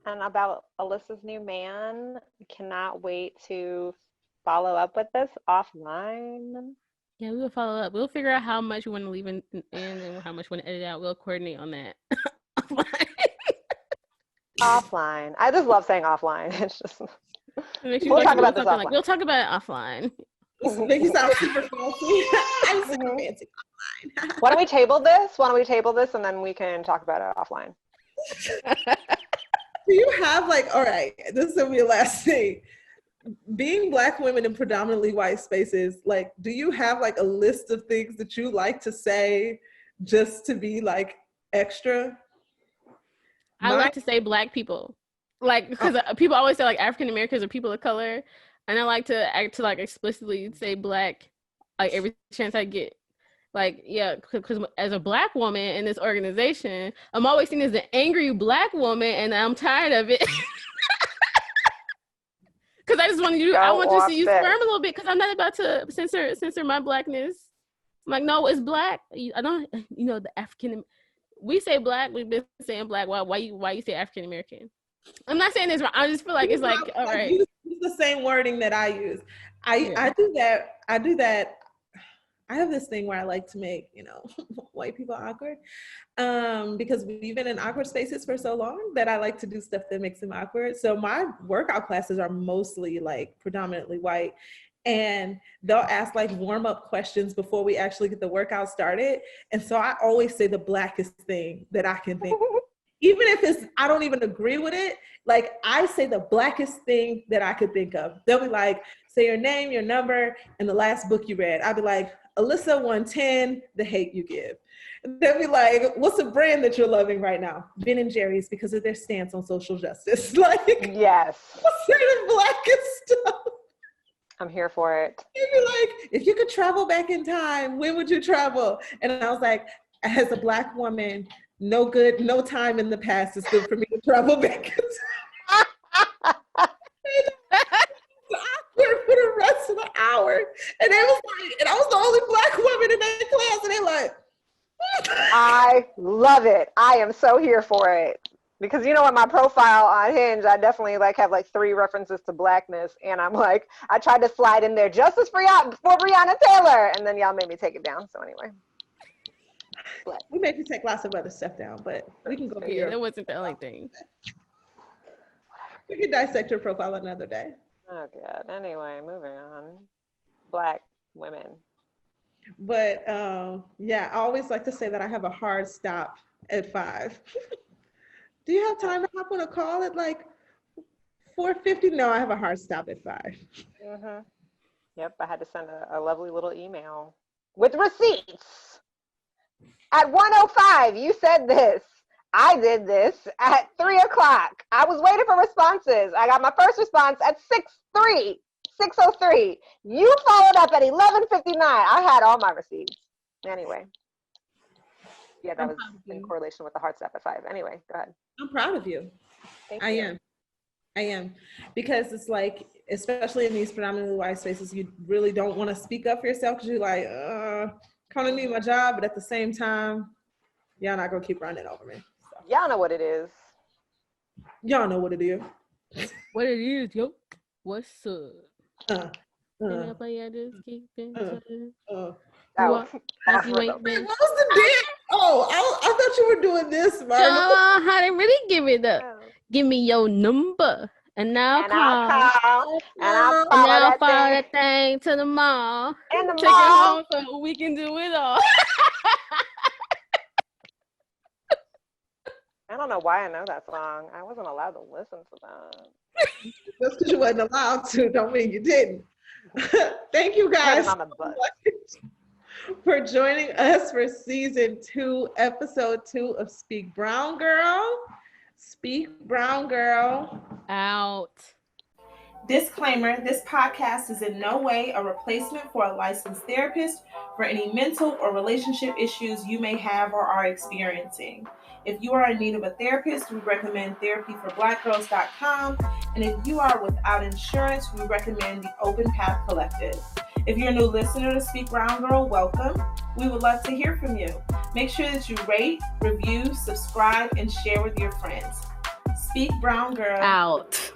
and about Alyssa's new man. Cannot wait to follow up with this offline. Yeah, we will follow up. We'll figure out how much we want to leave in and how much we want to edit out. We'll coordinate on that. Offline. I just love saying offline. It's just we'll talk about this offline. We'll talk about it offline. Make you sound super fancy. I'm super fancy offline. Why don't we table this? And then we can talk about it offline. Do you have all right, this will be the last thing. Being Black women in predominantly white spaces, do you have a list of things that you like to say just to be extra? I like to say Black people, because people always say African Americans or people of color, and I like to explicitly say Black every chance I get. Because as a Black woman in this organization, I'm always seen as the angry Black woman, and I'm tired of it. Because I just want you. I want you to use sperm a little bit. Because I'm not about to censor my Blackness. I'm no, it's Black. I don't. The African. We say Black. We've been saying Black. Why you say African American? I'm not saying this wrong. I just feel like it's all right. Use the same wording that I use. I do that. I have this thing where I like to make, white people awkward, because we've been in awkward spaces for so long that I like to do stuff that makes them awkward. So my workout classes are mostly predominantly white, and they'll ask warm up questions before we actually get the workout started. And so I always say the Blackest thing that I can think of. Even if I don't even agree with it, I say the Blackest thing that I could think of. They'll be say your name, your number, and the last book you read. I'll be Alyssa 110, The Hate You Give. They'll be what's a brand that you're loving right now? Ben and Jerry's, because of their stance on social justice. Yes. What's the Blackest stuff? I'm here for it. You'd be if you could travel back in time, when would you travel? And I was as a Black woman, no time in the past is good for me to travel back in time. Awkward for the rest of the hour. And they was and I was the only Black woman in that class, and they I love it. I am so here for it. Because in my profile on Hinge, I definitely have 3 references to Blackness, and I'm I tried to slide in there justice for Breonna Taylor, and then y'all made me take it down. So anyway. We made you take lots of other stuff down, but we can go over that wasn't the only thing. We can dissect your profile another day. Oh God. Anyway, moving on. Black women. But I always like to say that I have a hard stop at 5. Do you have time to hop on a call at 4:50? No, I have a hard stop at 5. Mm-hmm. Yep, I had to send a lovely little email with receipts. At 1:05, you said this. I did this at 3:00. I was waiting for responses. I got my first response at 6:03. You followed up at 11:59. I had all my receipts. Anyway. Yeah, that was in correlation with the hard stop at 5. Anyway, go ahead. I'm proud of you. Thank you. I am. Because it's especially in these predominantly white spaces, you really don't want to speak up for yourself because you're kind of need my job, but at the same time, y'all not going to keep running over me. So. Y'all know what it is. Y'all know what it is. What it is, yo. What's up? What was the dance? Oh, I thought you were doing this, Marvelyn. How they really give it up? Give me your number, and I'll call. And I'll follow that thing to the mall. And the Take mall. it home so we can do it all. I don't know why I know that song. I wasn't allowed to listen to that. Just because you wasn't allowed to, don't mean you didn't. Thank you guys for joining us for season 2, episode 2 of Speak Brown Girl. Speak Brown Girl. Out. Disclaimer, this podcast is in no way a replacement for a licensed therapist for any mental or relationship issues you may have or are experiencing. If you are in need of a therapist, we recommend therapyforblackgirls.com. And if you are without insurance, we recommend the Open Path Collective. If you're a new listener to Speak Brown Girl, welcome. We would love to hear from you. Make sure that you rate, review, subscribe, and share with your friends. Speak Brown Girl. Out.